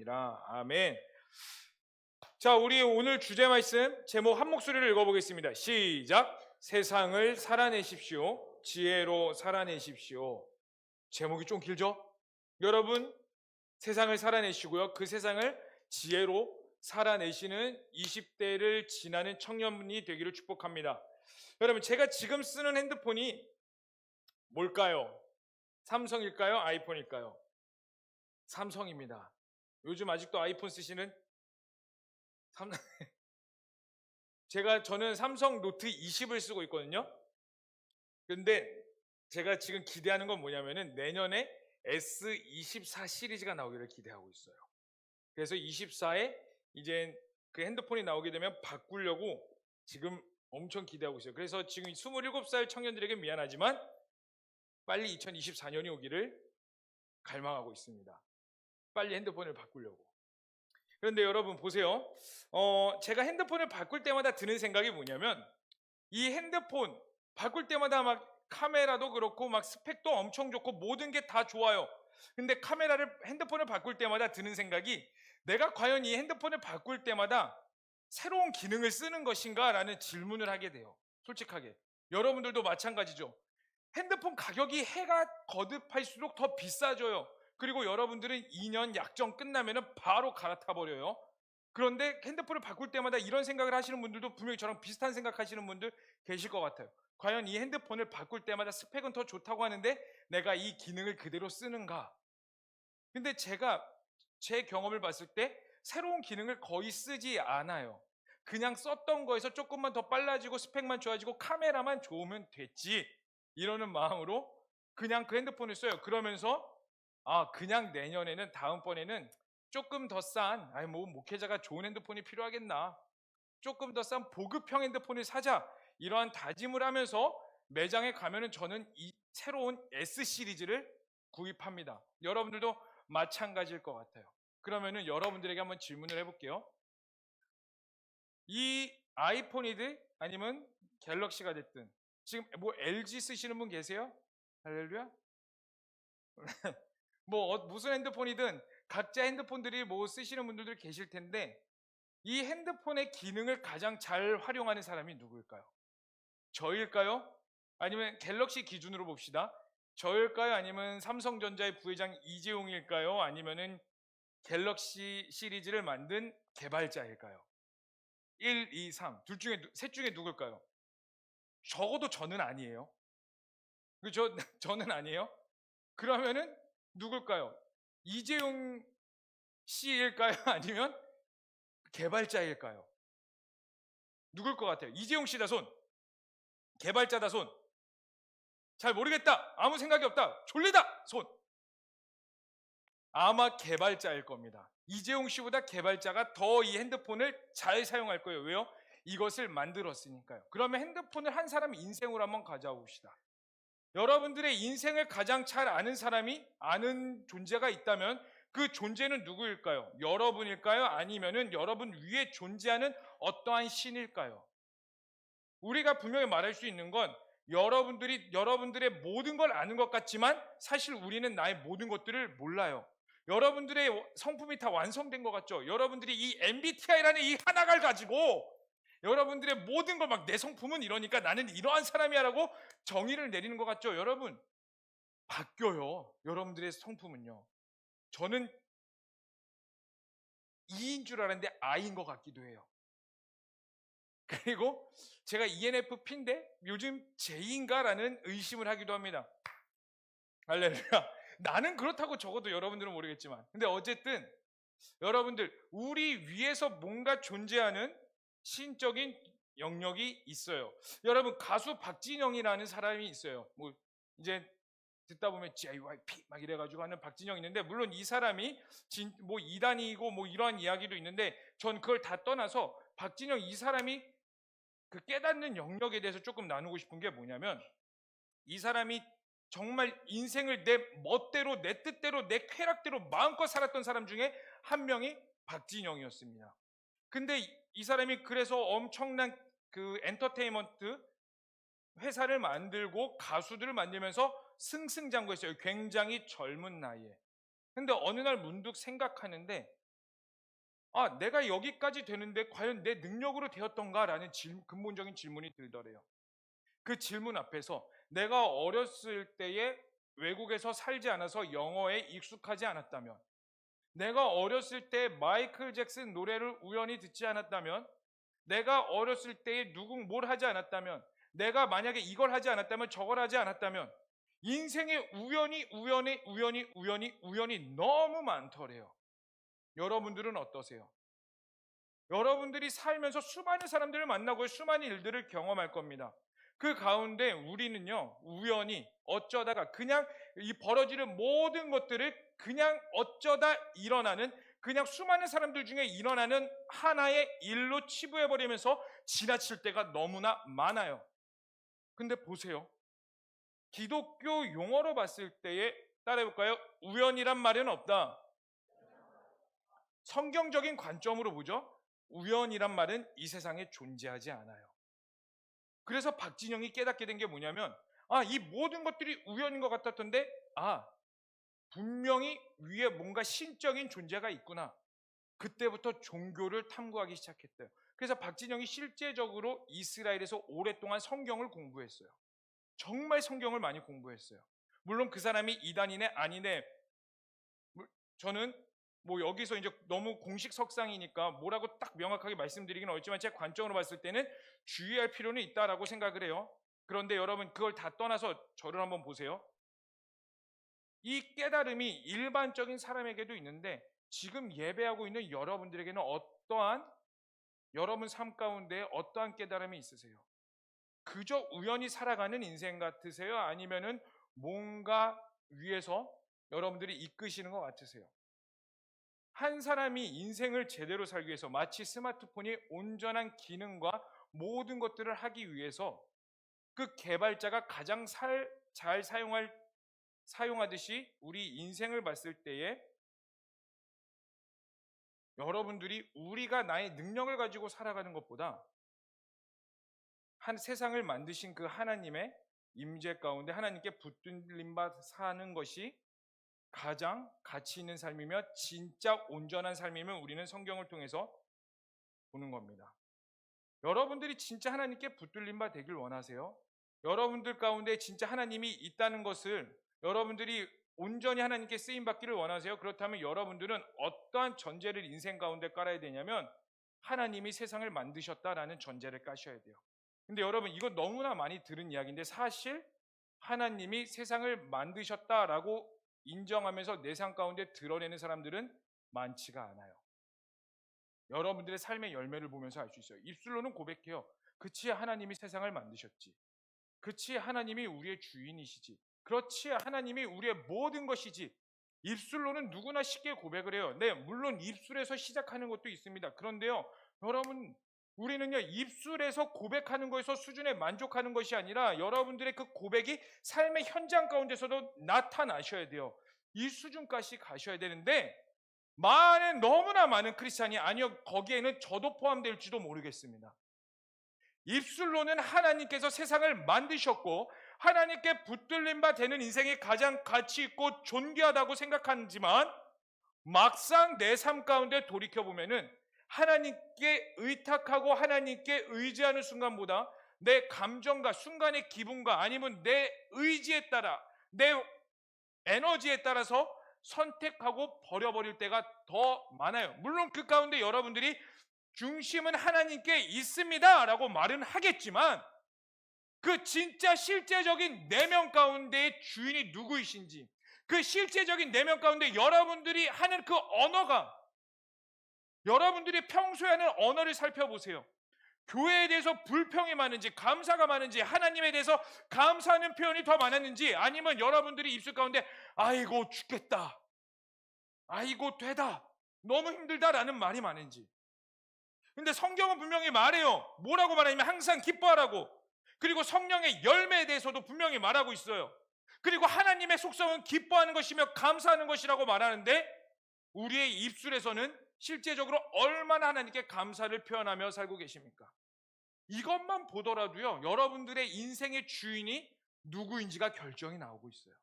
믿습니다. 아멘. 자, 우리 오늘 주제 말씀 제목 한 목소리를 읽어보겠습니다. 시작. 세상을 살아내십시오. 지혜로 살아내십시오. 제목이 좀 길죠? 여러분, 세상을 살아내시고요. 그 세상을 지혜로 살아내시는 20대를 지나는 청년분이 되기를 축복합니다. 여러분, 제가 지금 쓰는 핸드폰이 뭘까요? 삼성일까요? 아이폰일까요? 삼성입니다. 요즘 아직도 아이폰 쓰시는 저는 삼성 노트 20을 쓰고 있거든요. 근데 제가 지금 기대하는 건 뭐냐면은 내년에 S24 시리즈가 나오기를 기대하고 있어요. 그래서 24에 이제 그 핸드폰이 나오게 되면 바꾸려고 지금 엄청 기대하고 있어요. 그래서 지금 27살 청년들에게 미안하지만 빨리 2024년이 오기를 갈망하고 있습니다. 빨리 핸드폰을 바꾸려고. 그런데 여러분 보세요. 제가 핸드폰을 바꿀 때마다 드는 생각이 뭐냐면 이 핸드폰 바꿀 때마다 막 카메라도 그렇고 막 스펙도 엄청 좋고 모든 게 다 좋아요. 근데 핸드폰을 바꿀 때마다 드는 생각이 내가 과연 이 핸드폰을 바꿀 때마다 새로운 기능을 쓰는 것인가 라는 질문을 하게 돼요. 솔직하게. 여러분들도 마찬가지죠. 핸드폰 가격이 해가 거듭할수록 더 비싸져요. 그리고 여러분들은 2년 약정 끝나면 바로 갈아타 버려요. 그런데 핸드폰을 바꿀 때마다 이런 생각을 하시는 분들도 분명히 저랑 비슷한 생각하시는 분들 계실 것 같아요. 과연 이 핸드폰을 바꿀 때마다 스펙은 더 좋다고 하는데 내가 이 기능을 그대로 쓰는가? 근데 제가 제 경험을 봤을 때 새로운 기능을 거의 쓰지 않아요. 그냥 썼던 거에서 조금만 더 빨라지고 스펙만 좋아지고 카메라만 좋으면 됐지 이러는 마음으로 그냥 그 핸드폰을 써요. 그러면서 그냥 내년에는 다음번에는 조금 더 싼 목회자가 좋은 핸드폰이 필요하겠나, 조금 더 싼 보급형 핸드폰을 사자, 이러한 다짐을 하면서 매장에 가면은 저는 이 새로운 S 시리즈를 구입합니다. 여러분들도 마찬가지일 것 같아요. 그러면은 여러분들에게 한번 질문을 해볼게요. 이 아이폰이든 아니면 갤럭시가 됐든 지금 뭐 LG 쓰시는 분 계세요? 할렐루야? 무슨 핸드폰이든 각자 핸드폰들이 뭐 쓰시는 분들도 계실 텐데 이 핸드폰의 기능을 가장 잘 활용하는 사람이 누구일까요? 저일까요? 아니면 갤럭시 기준으로 봅시다. 저일까요? 아니면 삼성전자의 부회장 이재용일까요? 아니면은 갤럭시 시리즈를 만든 개발자일까요? 1, 2, 3. 셋 중에 누굴까요? 적어도 저는 아니에요. 저는 아니에요. 그러면은 누굴까요? 이재용 씨일까요? 아니면 개발자일까요? 누굴 것 같아요? 이재용 씨다 손. 개발자다 손. 잘 모르겠다. 아무 생각이 없다. 졸리다 손. 아마 개발자일 겁니다. 이재용 씨보다 개발자가 더 이 핸드폰을 잘 사용할 거예요. 왜요? 이것을 만들었으니까요. 그러면 핸드폰을 한 사람 인생으로 한번 가져봅시다. 여러분들의 인생을 가장 잘 아는 사람이, 아는 존재가 있다면 그 존재는 누구일까요? 여러분일까요? 아니면은 여러분 위에 존재하는 어떠한 신일까요? 우리가 분명히 말할 수 있는 건 여러분들의 모든 걸 아는 것 같지만 사실 우리는 나의 모든 것들을 몰라요. 여러분들의 성품이 다 완성된 것 같죠? 여러분들이 이 MBTI라는 이 하나를 가지고 여러분들의 모든 걸 막 내 성품은 이러니까 나는 이러한 사람이야라고 정의를 내리는 것 같죠? 여러분, 바뀌어요. 여러분들의 성품은요. 저는 E인 줄 알았는데 I인 것 같기도 해요. 그리고 제가 ENFP인데 요즘 J인가라는 의심을 하기도 합니다. 할렐루야. 나는 그렇다고 적어도 여러분들은 모르겠지만, 근데 어쨌든 여러분들, 우리 위에서 뭔가 존재하는 신적인 영역이 있어요. 여러분, 가수 박진영이라는 사람이 있어요. 뭐 이제 듣다 보면 JYP 막 이래가지고 하는 박진영이 있는데, 물론 이 사람이 뭐 이단이고 뭐 이러한 이야기도 있는데 전 그걸 다 떠나서 박진영 이 사람이 그 깨닫는 영역에 대해서 조금 나누고 싶은 게 뭐냐면, 이 사람이 정말 인생을 내 멋대로, 내 뜻대로, 내 쾌락대로 마음껏 살았던 사람 중에 한 명이 박진영이었습니다. 근데 이 사람이 그래서 엄청난 그 엔터테인먼트 회사를 만들고 가수들을 만들면서 승승장구했어요. 굉장히 젊은 나이에. 근데 어느 날 문득 생각하는데 아, 내가 여기까지 되는데 과연 내 능력으로 되었던가라는 근본적인 질문이 들더래요. 그 질문 앞에서 내가 어렸을 때에 외국에서 살지 않아서 영어에 익숙하지 않았다면, 내가 어렸을 때 마이클 잭슨 노래를 우연히 듣지 않았다면, 내가 어렸을 때에 누군 뭘 하지 않았다면, 내가 만약에 이걸 하지 않았다면 저걸 하지 않았다면, 인생에 우연이 너무 많더래요. 여러분들은 어떠세요? 여러분들이 살면서 수많은 사람들을 만나고 수많은 일들을 경험할 겁니다. 그 가운데 우리는요, 우연히 어쩌다가 그냥 이 벌어지는 모든 것들을 그냥 어쩌다 일어나는, 그냥 수많은 사람들 중에 일어나는 하나의 일로 치부해버리면서 지나칠 때가 너무나 많아요. 근데 보세요. 기독교 용어로 봤을 때에 따라해볼까요? 우연이란 말은 없다. 성경적인 관점으로 보죠. 우연이란 말은 이 세상에 존재하지 않아요. 그래서 박진영이 깨닫게 된 게 뭐냐면, 이 모든 것들이 우연인 것 같았던데, 분명히 위에 뭔가 신적인 존재가 있구나. 그때부터 종교를 탐구하기 시작했대요. 그래서 박진영이 실제적으로 이스라엘에서 오랫동안 성경을 공부했어요. 정말 성경을 많이 공부했어요. 물론 그 사람이 이단이네 아니네, 저는 뭐 여기서 이제 너무 공식 석상이니까 뭐라고 딱 명확하게 말씀드리기는 어렵지만 제 관점으로 봤을 때는 주의할 필요는 있다라고 생각을 해요. 그런데 여러분, 그걸 다 떠나서 저를 한번 보세요. 이 깨달음이 일반적인 사람에게도 있는데, 지금 예배하고 있는 여러분들에게는 여러분 삶 가운데 어떠한 깨달음이 있으세요? 그저 우연히 살아가는 인생 같으세요? 아니면은 뭔가 위에서 여러분들이 이끄시는 것 같으세요? 한 사람이 인생을 제대로 살기 위해서 마치 스마트폰이 온전한 기능과 모든 것들을 하기 위해서 그 개발자가 가장 잘 사용하듯이 우리 인생을 봤을 때에, 여러분들이 우리가 나의 능력을 가지고 살아가는 것보다 한 세상을 만드신 그 하나님의 임재 가운데 하나님께 붙들림받아 사는 것이 가장 가치 있는 삶이며 진짜 온전한 삶이면 우리는 성경을 통해서 보는 겁니다. 여러분들이 진짜 하나님께 붙들림 바 되길 원하세요? 여러분들 가운데 진짜 하나님이 있다는 것을 여러분들이 온전히 하나님께 쓰임 받기를 원하세요? 그렇다면 여러분들은 어떠한 전제를 인생 가운데 깔아야 되냐면, 하나님이 세상을 만드셨다라는 전제를 까셔야 돼요. 근데 여러분, 이거 너무나 많이 들은 이야기인데, 사실 하나님이 세상을 만드셨다라고 인정하면서 내 삶 가운데 드러내는 사람들은 많지가 않아요. 여러분들의 삶의 열매를 보면서 알 수 있어요. 입술로는 고백해요. 그치, 하나님이 세상을 만드셨지. 그치, 하나님이 우리의 주인이시지. 그렇지, 하나님이 우리의 모든 것이지. 입술로는 누구나 쉽게 고백을 해요. 네, 물론 입술에서 시작하는 것도 있습니다. 그런데요, 여러분, 우리는요, 입술에서 고백하는 것에서 수준에 만족하는 것이 아니라 여러분들의 그 고백이 삶의 현장 가운데서도 나타나셔야 돼요. 이 수준까지 가셔야 되는데, 너무나 많은 크리스찬이, 아니요, 거기에는 저도 포함될지도 모르겠습니다. 입술로는 하나님께서 세상을 만드셨고 하나님께 붙들림 바 되는 인생이 가장 가치 있고 존귀하다고 생각하지만, 막상 내 삶 가운데 돌이켜보면은 하나님께 의탁하고 하나님께 의지하는 순간보다 내 감정과 순간의 기분과 아니면 내 의지에 따라, 내 에너지에 따라서 선택하고 버려버릴 때가 더 많아요. 물론 그 가운데 여러분들이 중심은 하나님께 있습니다 라고 말은 하겠지만, 그 진짜 실제적인 내면 가운데의 주인이 누구이신지, 그 실제적인 내면 가운데 여러분들이 하는 그 언어가, 여러분들이 평소에 하는 언어를 살펴보세요. 교회에 대해서 불평이 많은지 감사가 많은지, 하나님에 대해서 감사하는 표현이 더 많았는지, 아니면 여러분들이 입술 가운데 아이고 죽겠다, 아이고 되다, 너무 힘들다라는 말이 많은지. 근데 성경은 분명히 말해요. 뭐라고 말하냐면 항상 기뻐하라고. 그리고 성령의 열매에 대해서도 분명히 말하고 있어요. 그리고 하나님의 속성은 기뻐하는 것이며 감사하는 것이라고 말하는데, 우리의 입술에서는 실제적으로 얼마나 하나님께 감사를 표현하며 살고 계십니까? 이것만 보더라도요, 여러분들의 인생의 주인이 누구인지가 결정이 나오고 있어요.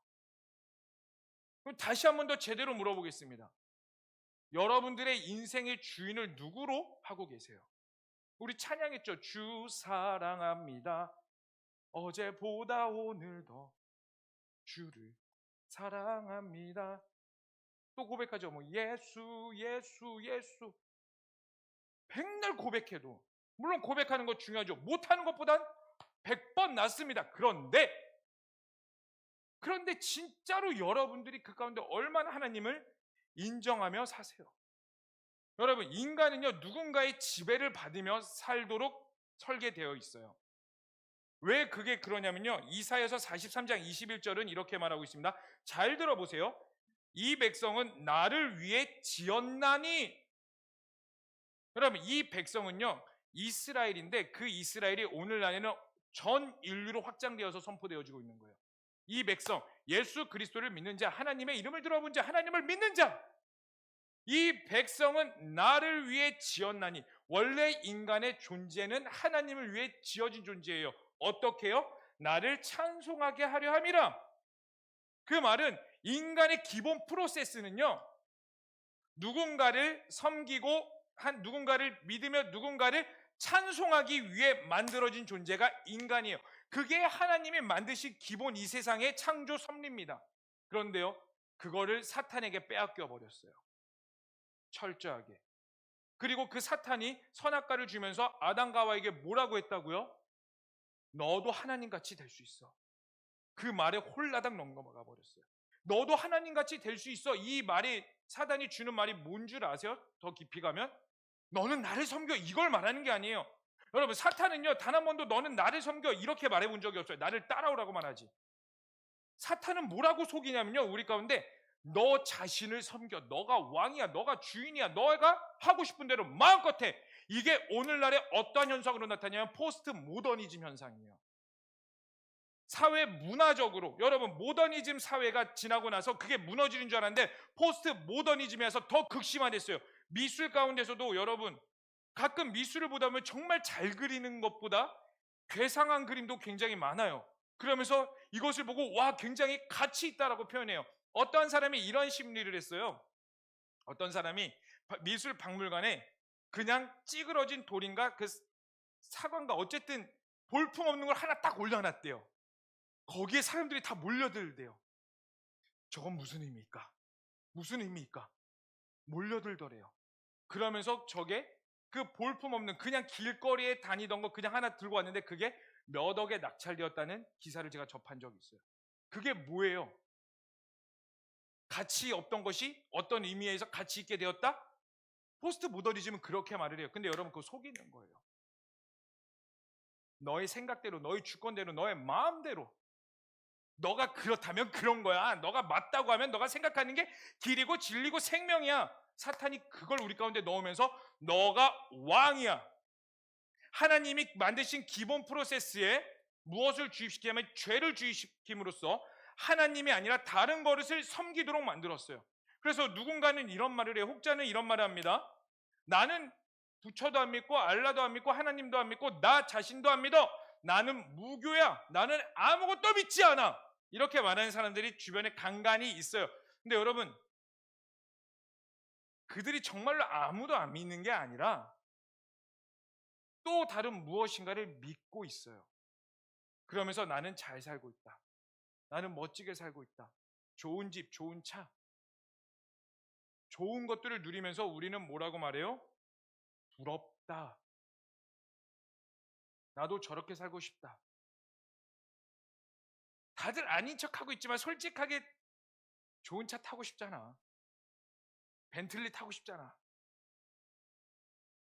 그럼 다시 한 번 더 제대로 물어보겠습니다. 여러분들의 인생의 주인을 누구로 하고 계세요? 우리 찬양했죠. 주 사랑합니다. 어제보다 오늘 더 주를 사랑합니다. 또 고백하죠. 뭐 예수 예수 예수. 백날 고백해도 물론 고백하는 것 중요하죠. 못하는 것보단 100번 낫습니다. 그런데 진짜로 여러분들이 그 가운데 얼마나 하나님을 인정하며 사세요? 여러분, 인간은요 누군가의 지배를 받으며 살도록 설계되어 있어요. 왜 그게 그러냐면요, 이사야서 43장 21절은 이렇게 말하고 있습니다. 잘 들어보세요. 이 백성은 나를 위해 지었나니. 여러분, 이 백성은요 이스라엘인데, 그 이스라엘이 오늘날에는 전 인류로 확장되어서 선포되어지고 있는 거예요. 이 백성, 예수 그리스도를 믿는 자, 하나님의 이름을 들어본 자, 하나님을 믿는 자, 이 백성은 나를 위해 지었나니. 원래 인간의 존재는 하나님을 위해 지어진 존재예요. 어떻게요? 나를 찬송하게 하려 함이라. 그 말은 인간의 기본 프로세스는요, 누군가를 섬기고 누군가를 믿으며 누군가를 찬송하기 위해 만들어진 존재가 인간이에요. 그게 하나님이 만드신 기본 이 세상의 창조 섭리입니다. 그런데요, 그거를 사탄에게 빼앗겨 버렸어요. 철저하게. 그리고 그 사탄이 선악과를 주면서 아담과 하와에게 뭐라고 했다고요? 너도 하나님같이 될 수 있어. 그 말에 홀라당 넘어가 버렸어요. 너도 하나님같이 될 수 있어. 이 말이, 사단이 주는 말이 뭔 줄 아세요? 더 깊이 가면 너는 나를 섬겨, 이걸 말하는 게 아니에요. 여러분, 사탄은요 단 한 번도 너는 나를 섬겨 이렇게 말해본 적이 없어요. 나를 따라오라고만 하지. 사탄은 뭐라고 속이냐면요, 우리 가운데 너 자신을 섬겨, 너가 왕이야, 너가 주인이야, 너가 하고 싶은 대로 마음껏 해. 이게 오늘날의 어떠한 현상으로 나타나냐면 포스트 모더니즘 현상이에요. 사회 문화적으로, 여러분, 모더니즘 사회가 지나고 나서 그게 무너지는 줄 알았는데 포스트 모더니즘에서 더 극심화됐어요. 미술 가운데서도 여러분, 가끔 미술을 보다 보면 정말 잘 그리는 것보다 괴상한 그림도 굉장히 많아요. 그러면서 이것을 보고 와, 굉장히 가치 있다라고 표현해요. 어떤 사람이 이런 심리를 했어요. 어떤 사람이 미술 박물관에 그냥 찌그러진 돌인가 그 사과인가 어쨌든 볼품없는 걸 하나 딱 올려놨대요. 거기에 사람들이 다 몰려들대요. 저건 무슨 의미일까? 무슨 의미일까? 몰려들더래요. 그러면서 저게 그 볼품없는 그냥 길거리에 다니던 거 그냥 하나 들고 왔는데 그게 몇 억에 낙찰되었다는 기사를 제가 접한 적이 있어요. 그게 뭐예요? 가치 없던 것이 어떤 의미에서 가치 있게 되었다? 포스트 모더니즘은 그렇게 말을 해요. 근데 여러분, 그거 속이는 거예요. 너의 생각대로, 너의 주권대로, 너의 마음대로, 너가 그렇다면 그런 거야, 너가 맞다고 하면 너가 생각하는 게 길이고 진리고 생명이야. 사탄이 그걸 우리 가운데 넣으면서 너가 왕이야. 하나님이 만드신 기본 프로세스에 무엇을 주입시키냐면 죄를 주입시킴으로써 하나님이 아니라 다른 버릇을 섬기도록 만들었어요. 그래서 누군가는 이런 말을 해요. 혹자는 이런 말을 합니다. 나는 부처도 안 믿고 알라도 안 믿고 하나님도 안 믿고 나 자신도 안 믿어. 나는 무교야. 나는 아무것도 믿지 않아. 이렇게 말하는 사람들이 주변에 간간히 있어요. 근데 여러분, 그들이 정말로 아무도 안 믿는 게 아니라 또 다른 무엇인가를 믿고 있어요. 그러면서 나는 잘 살고 있다. 나는 멋지게 살고 있다. 좋은 집, 좋은 차, 좋은 것들을 누리면서 우리는 뭐라고 말해요? 부럽다. 나도 저렇게 살고 싶다. 다들 아닌 척하고 있지만 솔직하게 좋은 차 타고 싶잖아. 벤틀리 타고 싶잖아.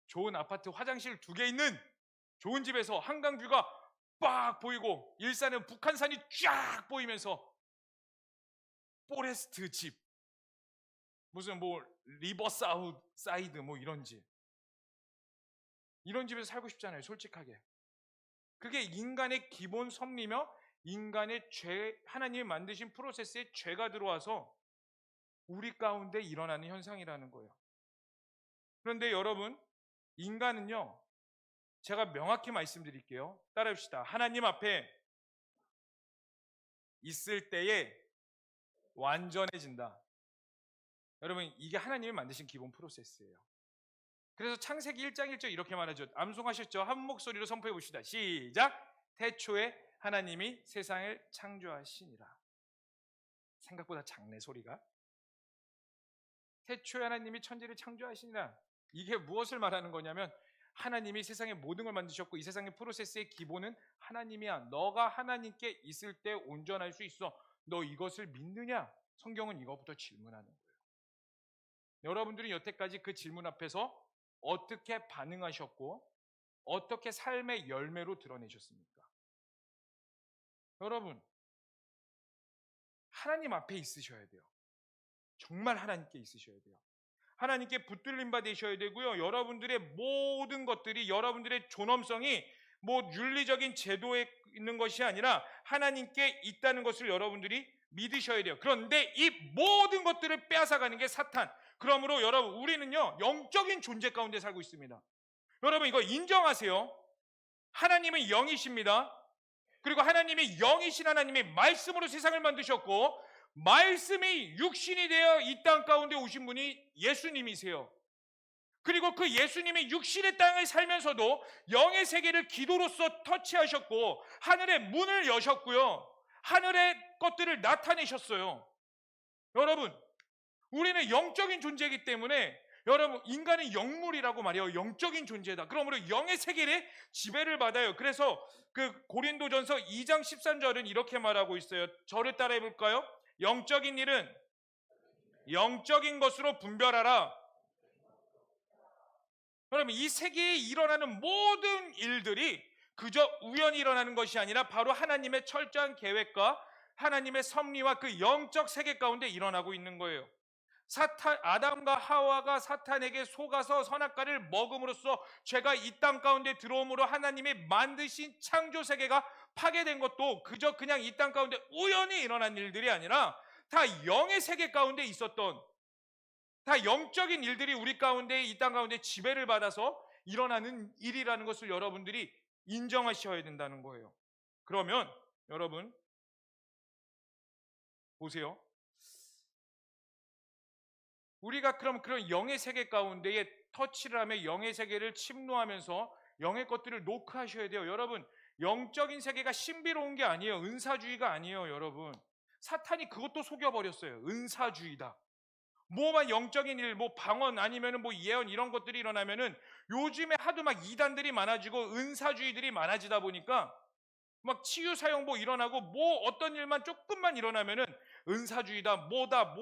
좋은 아파트 화장실 2개 있는 좋은 집에서 한강뷰가 빡 보이고 일산은 북한산이 쫙 보이면서 포레스트 집, 무슨 뭐 리버 사이드 뭐 이런 집, 이런 집에서 살고 싶잖아요. 솔직하게. 그게 인간의 기본 섭리며 인간의 죄, 하나님이 만드신 프로세스에 죄가 들어와서 우리 가운데 일어나는 현상이라는 거예요. 그런데 여러분, 인간은요, 제가 명확히 말씀드릴게요. 따라합시다. 하나님 앞에 있을 때에 완전해진다. 여러분, 이게 하나님이 만드신 기본 프로세스예요. 그래서 창세기 1장 1절 이렇게 말하죠. 암송하셨죠? 한 목소리로 선포해 봅시다. 시작. 태초에 하나님이 세상을 창조하시니라. 생각보다 작네, 소리가. 태초에 하나님이 천지를 창조하시니라. 이게 무엇을 말하는 거냐면 하나님이 세상의 모든 걸 만드셨고 이 세상의 프로세스의 기본은 하나님이야. 너가 하나님께 있을 때 온전할 수 있어. 너 이것을 믿느냐? 성경은 이것부터 질문하는 거예요. 여러분들이 여태까지 그 질문 앞에서 어떻게 반응하셨고 어떻게 삶의 열매로 드러내셨습니까? 여러분, 하나님 앞에 있으셔야 돼요. 정말 하나님께 있으셔야 돼요. 하나님께 붙들림 받으셔야 되고요. 여러분들의 모든 것들이, 여러분들의 존엄성이 뭐 윤리적인 제도에 있는 것이 아니라 하나님께 있다는 것을 여러분들이 믿으셔야 돼요. 그런데 이 모든 것들을 빼앗아가는 게 사탄. 그러므로 여러분, 우리는요 영적인 존재 가운데 살고 있습니다. 여러분, 이거 인정하세요. 하나님은 영이십니다. 그리고 하나님이 영이신 하나님이 말씀으로 세상을 만드셨고 말씀이 육신이 되어 이 땅 가운데 오신 분이 예수님이세요. 그리고 그 예수님이 육신의 땅을 살면서도 영의 세계를 기도로서 터치하셨고 하늘의 문을 여셨고요. 하늘의 것들을 나타내셨어요. 여러분, 우리는 영적인 존재이기 때문에 여러분, 인간은 영물이라고 말해요. 영적인 존재다. 그러므로 영의 세계에 지배를 받아요. 그래서 그 고린도전서 2장 13절은 이렇게 말하고 있어요. 저를 따라해 볼까요? 영적인 일은 영적인 것으로 분별하라. 여러분, 이 세계에 일어나는 모든 일들이 그저 우연히 일어나는 것이 아니라 바로 하나님의 철저한 계획과 하나님의 섭리와 그 영적 세계 가운데 일어나고 있는 거예요. 아담과 하와가 사탄에게 속아서 선악과를 먹음으로써 죄가 이 땅 가운데 들어옴으로 하나님이 만드신 창조 세계가 파괴된 것도 그저 그냥 이 땅 가운데 우연히 일어난 일들이 아니라 다 영의 세계 가운데 있었던, 다 영적인 일들이 우리 가운데 이 땅 가운데 지배를 받아서 일어나는 일이라는 것을 여러분들이 인정하셔야 된다는 거예요. 그러면 여러분 보세요. 우리가 그럼 그런 영의 세계 가운데에 터치를 하며 영의 세계를 침노하면서 영의 것들을 노크하셔야 돼요. 여러분, 영적인 세계가 신비로운 게 아니에요. 은사주의가 아니에요. 여러분, 사탄이 그것도 속여버렸어요. 은사주의다. 뭐만 영적인 일, 뭐 방언 아니면은 뭐 예언 이런 것들이 일어나면은 요즘에 하도 막 이단들이 많아지고 은사주의들이 많아지다 보니까 막 치유 사용보 일어나고 뭐 어떤 일만 조금만 일어나면은 은사주의다, 뭐다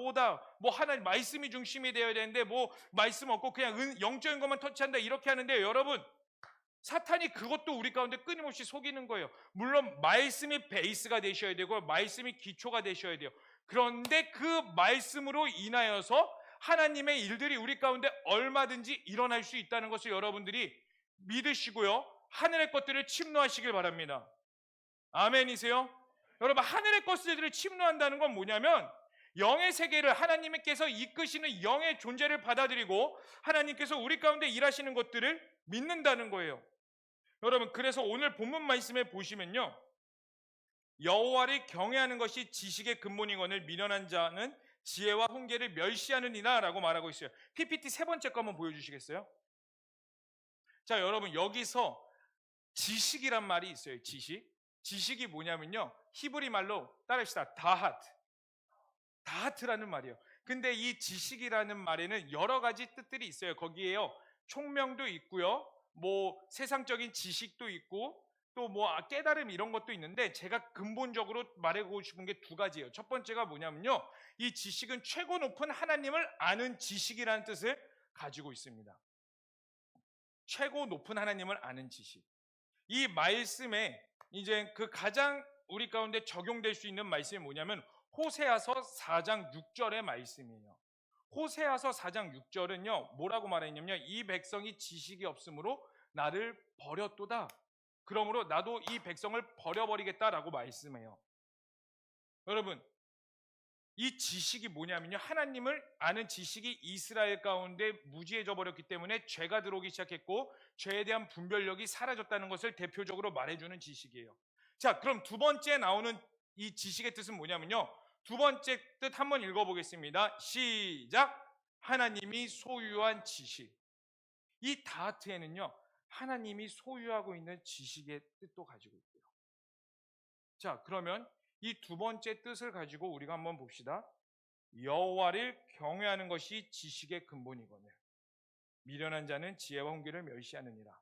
뭐 하나님 말씀이 중심이 되어야 되는데 뭐 말씀 없고 그냥 영적인 것만 터치한다 이렇게 하는데 여러분, 사탄이 그것도 우리 가운데 끊임없이 속이는 거예요. 물론 말씀이 베이스가 되셔야 되고 말씀이 기초가 되셔야 돼요. 그런데 그 말씀으로 인하여서 하나님의 일들이 우리 가운데 얼마든지 일어날 수 있다는 것을 여러분들이 믿으시고요, 하늘의 것들을 침노하시길 바랍니다. 아멘이세요? 여러분, 하늘의 것들을 침노한다는 건 뭐냐면 영의 세계를 하나님께서 이끄시는 영의 존재를 받아들이고 하나님께서 우리 가운데 일하시는 것들을 믿는다는 거예요. 여러분, 그래서 오늘 본문 말씀에 보시면요, 여호와를 경외하는 것이 지식의 근본이거늘 미련한 자는 지혜와 훈계를 멸시하느니라 라고 말하고 있어요. PPT 세 번째 거 한번 보여주시겠어요? 자, 여러분, 여기서 지식이란 말이 있어요. 지식이 뭐냐면요, 히브리 말로 따라합시다. 다하트라는 말이에요. 근데 이 지식이라는 말에는 여러 가지 뜻들이 있어요. 거기에요, 총명도 있고요, 뭐 세상적인 지식도 있고 또 뭐 깨달음 이런 것도 있는데 제가 근본적으로 말하고 싶은 게 두 가지예요. 첫 번째가 뭐냐면요, 이 지식은 최고 높은 하나님을 아는 지식이라는 뜻을 가지고 있습니다. 최고 높은 하나님을 아는 지식. 이 말씀에 이제 그 가장 우리 가운데 적용될 수 있는 말씀이 뭐냐면 호세아서 4장 6절의 말씀이에요. 호세아서 4장 6절은요 뭐라고 말했냐면요, 이 백성이 지식이 없으므로 나를 버렸도다. 그러므로 나도 이 백성을 버려버리겠다라고 말씀해요. 여러분, 이 지식이 뭐냐면요, 하나님을 아는 지식이 이스라엘 가운데 무지해져 버렸기 때문에 죄가 들어오기 시작했고 죄에 대한 분별력이 사라졌다는 것을 대표적으로 말해주는 지식이에요. 자, 그럼 두 번째 나오는 이 지식의 뜻은 뭐냐면요, 두 번째 뜻 한번 읽어보겠습니다. 시작. 하나님이 소유한 지식. 이 다하트에는요, 하나님이 소유하고 있는 지식의 뜻도 가지고 있고요. 자, 그러면 이 두 번째 뜻을 가지고 우리가 한번 봅시다. 여호와를 경외하는 것이 지식의 근본이거늘 미련한 자는 지혜와 훈계를 멸시하느니라.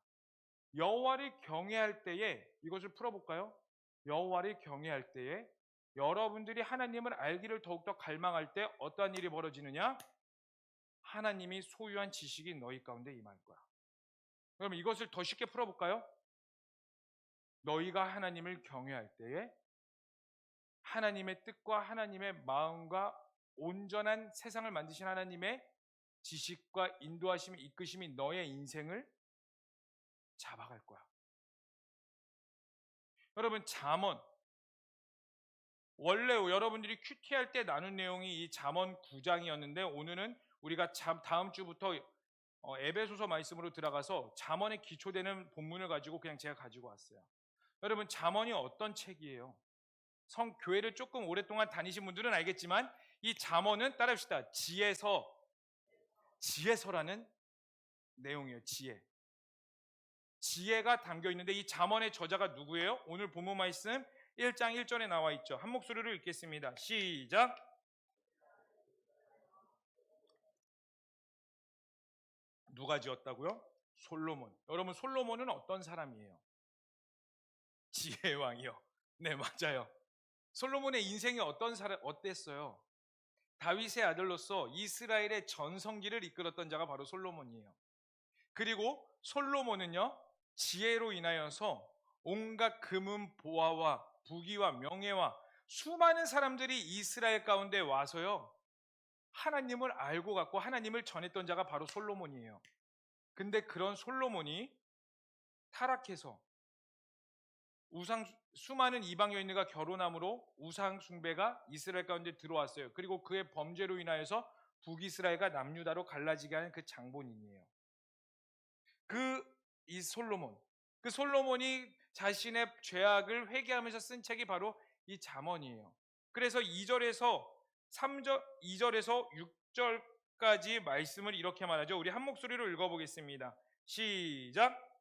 여호와를 경외할 때에 이것을 풀어볼까요? 여호와를 경외할 때에 여러분들이 하나님을 알기를 더욱더 갈망할 때 어떠한 일이 벌어지느냐? 하나님이 소유한 지식이 너희 가운데 임할 거야. 그럼 이것을 더 쉽게 풀어볼까요? 너희가 하나님을 경외할 때에 하나님의 뜻과 하나님의 마음과 온전한 세상을 만드신 하나님의 지식과 인도하심이 이끄심이 너의 인생을 잡아갈 거야. 여러분, 잠언 원래 여러분들이 큐티할 때 나눈 내용이 이 잠언 9장이었는데 오늘은 우리가 다음 주부터 에베소서 말씀으로 들어가서 잠언에 기초되는 본문을 가지고 그냥 제가 가지고 왔어요. 여러분, 잠언이 어떤 책이에요? 교회를 조금 오랫동안 다니신 분들은 알겠지만 이 잠언은 따라합시다. 지혜서라는 내용이에요. 지혜가 담겨 있는데 이 잠언의 저자가 누구예요? 오늘 본문 말씀 1장 1절에 나와 있죠. 한 목소리로 읽겠습니다. 시작. 누가 지었다고요? 솔로몬. 여러분, 솔로몬은 어떤 사람이에요? 지혜의 왕이요. 네, 맞아요. 솔로몬의 인생이 어땠어요? 다윗의 아들로서 이스라엘의 전성기를 이끌었던 자가 바로 솔로몬이에요. 그리고 솔로몬은요, 지혜로 인하여서 온갖 금은 보화와 부귀와 명예와 수많은 사람들이 이스라엘 가운데 와서요, 하나님을 알고 갔고 하나님을 전했던 자가 바로 솔로몬이에요. 근데 그런 솔로몬이 타락해서 수많은 이방 여인들과 결혼함으로 우상 숭배가 이스라엘 가운데 들어왔어요. 그리고 그의 범죄로 인하여서 북이스라엘과 남유다로 갈라지게 하는 그 장본인이에요. 이 솔로몬이 자신의 죄악을 회개하면서 쓴 책이 바로 이 잠언이에요. 그래서 2절에서 6절까지 말씀을 이렇게 말하죠. 우리 한 목소리로 읽어보겠습니다. 시작.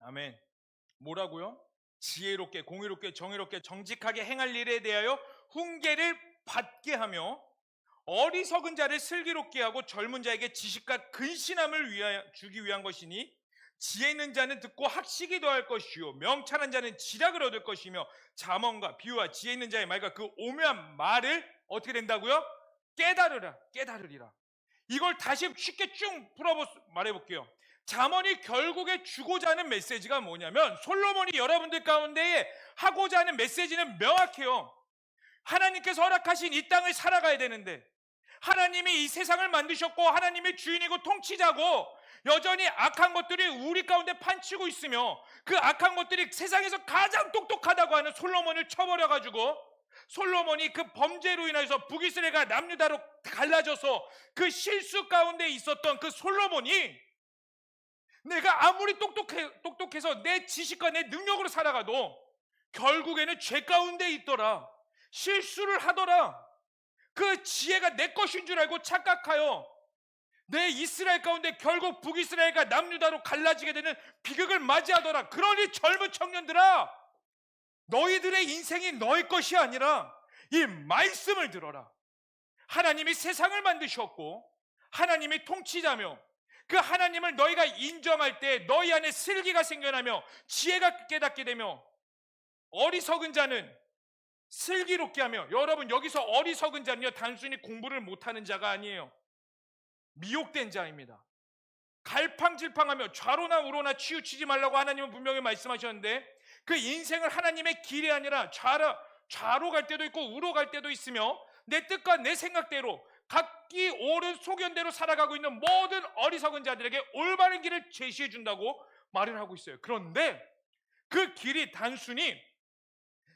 아멘. 뭐라고요? 지혜롭게, 공의롭게, 정의롭게, 정직하게 행할 일에 대하여 훈계를 받게 하며 어리석은 자를 슬기롭게 하고 젊은 자에게 지식과 근신함을 주기 위한 것이니 지혜 있는 자는 듣고 학식이 더할 것이요 명철한 자는 지략을 얻을 것이며 잠언과 비유와 지혜 있는 자의 말과 그 오묘한 말을 어떻게 된다고요? 깨달으리라. 이걸 다시 쉽게 쭉 말해볼게요. 잠언이 결국에 주고자 하는 메시지가 뭐냐면 솔로몬이 여러분들 가운데 하고자 하는 메시지는 명확해요. 하나님께서 허락하신 이 땅을 살아가야 되는데 하나님이 이 세상을 만드셨고 하나님이 주인이고 통치자고 여전히 악한 것들이 우리 가운데 판치고 있으며 그 악한 것들이 세상에서 가장 똑똑하다고 하는 솔로몬을 쳐버려가지고 솔로몬이 그 범죄로 인해서 북이스라엘과 남유다로 갈라져서 그 실수 가운데 있었던 그 솔로몬이 내가 아무리 똑똑해서 내 지식과 내 능력으로 살아가도 결국에는 죄 가운데 있더라. 실수를 하더라. 그 지혜가 내 것인 줄 알고 착각하여 내 이스라엘 가운데 결국 북이스라엘과 남유다로 갈라지게 되는 비극을 맞이하더라. 그러니 젊은 청년들아, 너희들의 인생이 너희 것이 아니라 이 말씀을 들어라. 하나님이 세상을 만드셨고 하나님이 통치자며 그 하나님을 너희가 인정할 때 너희 안에 슬기가 생겨나며 지혜가 깨닫게 되며 어리석은 자는 슬기롭게 하며, 여러분 여기서 어리석은 자는요 단순히 공부를 못하는 자가 아니에요. 미혹된 자입니다. 갈팡질팡하며 좌로나 우로나 치우치지 말라고 하나님은 분명히 말씀하셨는데 그 인생을 하나님의 길이 아니라 좌로 갈 때도 있고 우로 갈 때도 있으며 내 뜻과 내 생각대로 각기 옳은 소견대로 살아가고 있는 모든 어리석은 자들에게 올바른 길을 제시해 준다고 말을 하고 있어요. 그런데 그 길이 단순히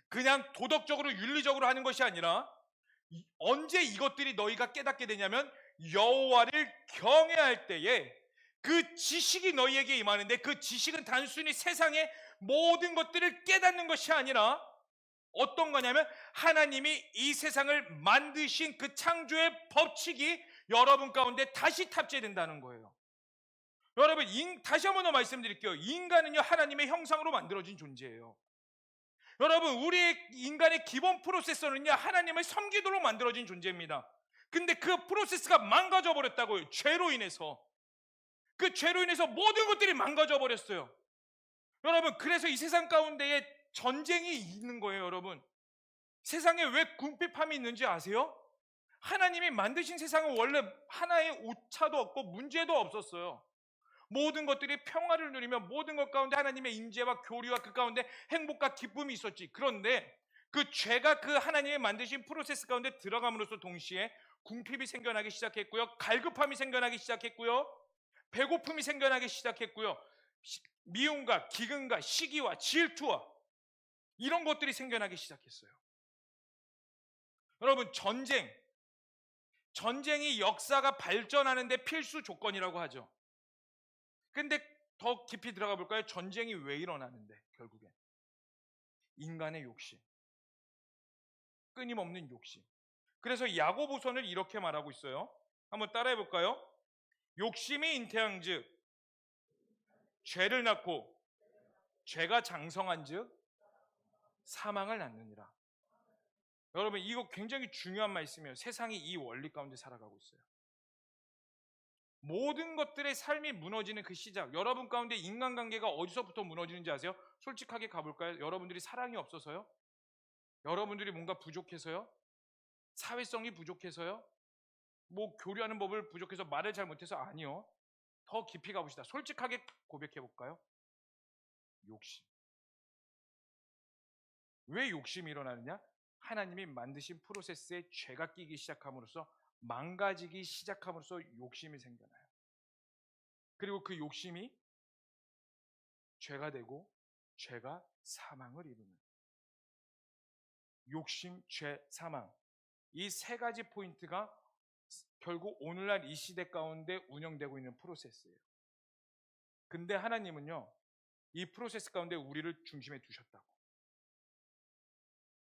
그냥 도덕적으로 윤리적으로 하는 것이 아니라 언제 이것들이 너희가 깨닫게 되냐면 여호와를 경외할 때에 그 지식이 너희에게 임하는데, 그 지식은 단순히 세상의 모든 것들을 깨닫는 것이 아니라 어떤 거냐면 하나님이 이 세상을 만드신 그 창조의 법칙이 여러분 가운데 다시 탑재된다는 거예요. 여러분, 다시 한 번 더 말씀드릴게요. 인간은요, 하나님의 형상으로 만들어진 존재예요. 여러분, 우리 인간의 기본 프로세서는요, 하나님을 섬기도록 만들어진 존재입니다. 근데 그 프로세스가 망가져 버렸다고요. 죄로 인해서. 그 죄로 인해서 모든 것들이 망가져 버렸어요. 여러분, 그래서 이 세상 가운데에 전쟁이 있는 거예요. 여러분, 세상에 왜 궁핍함이 있는지 아세요? 하나님이 만드신 세상은 원래 하나의 오차도 없고 문제도 없었어요. 모든 것들이 평화를 누리며 모든 것 가운데 하나님의 임재와 교류와 그 가운데 행복과 기쁨이 있었지. 그런데 그 죄가 그 하나님이 만드신 프로세스 가운데 들어감으로써 동시에 궁핍이 생겨나기 시작했고요, 갈급함이 생겨나기 시작했고요, 배고픔이 생겨나기 시작했고요, 미움과 기근과 시기와 질투와 이런 것들이 생겨나기 시작했어요. 여러분, 전쟁이 역사가 발전하는 데 필수 조건이라고 하죠. 근데 더 깊이 들어가 볼까요? 전쟁이 왜 일어나는데? 결국엔 인간의 욕심, 끊임없는 욕심. 그래서 야고보서는 이렇게 말하고 있어요. 한번 따라해 볼까요? 욕심이 잉태한즉 죄를 낳고 죄가 장성한즉 사망을 낳느니라. 여러분, 이거 굉장히 중요한 말씀이에요. 세상이 이 원리 가운데 살아가고 있어요. 모든 것들의 삶이 무너지는 그 시작, 여러분 가운데 인간관계가 어디서부터 무너지는지 아세요? 솔직하게 가볼까요? 여러분들이 사랑이 없어서요? 여러분들이 뭔가 부족해서요? 사회성이 부족해서요? 뭐 교류하는 법을 부족해서 말을 잘 못해서? 아니요. 더 깊이 가봅시다. 솔직하게 고백해 볼까요? 욕심. 왜 욕심이 일어나느냐? 하나님이 만드신 프로세스에 죄가 끼기 시작함으로써, 망가지기 시작함으로써 욕심이 생겨나요. 그리고 그 욕심이 죄가 되고 죄가 사망을 이루는, 욕심, 죄, 사망, 이 세 가지 포인트가 결국 오늘날 이 시대 가운데 운영되고 있는 프로세스예요. 근데 하나님은요, 이 프로세스 가운데 우리를 중심에 두셨다고.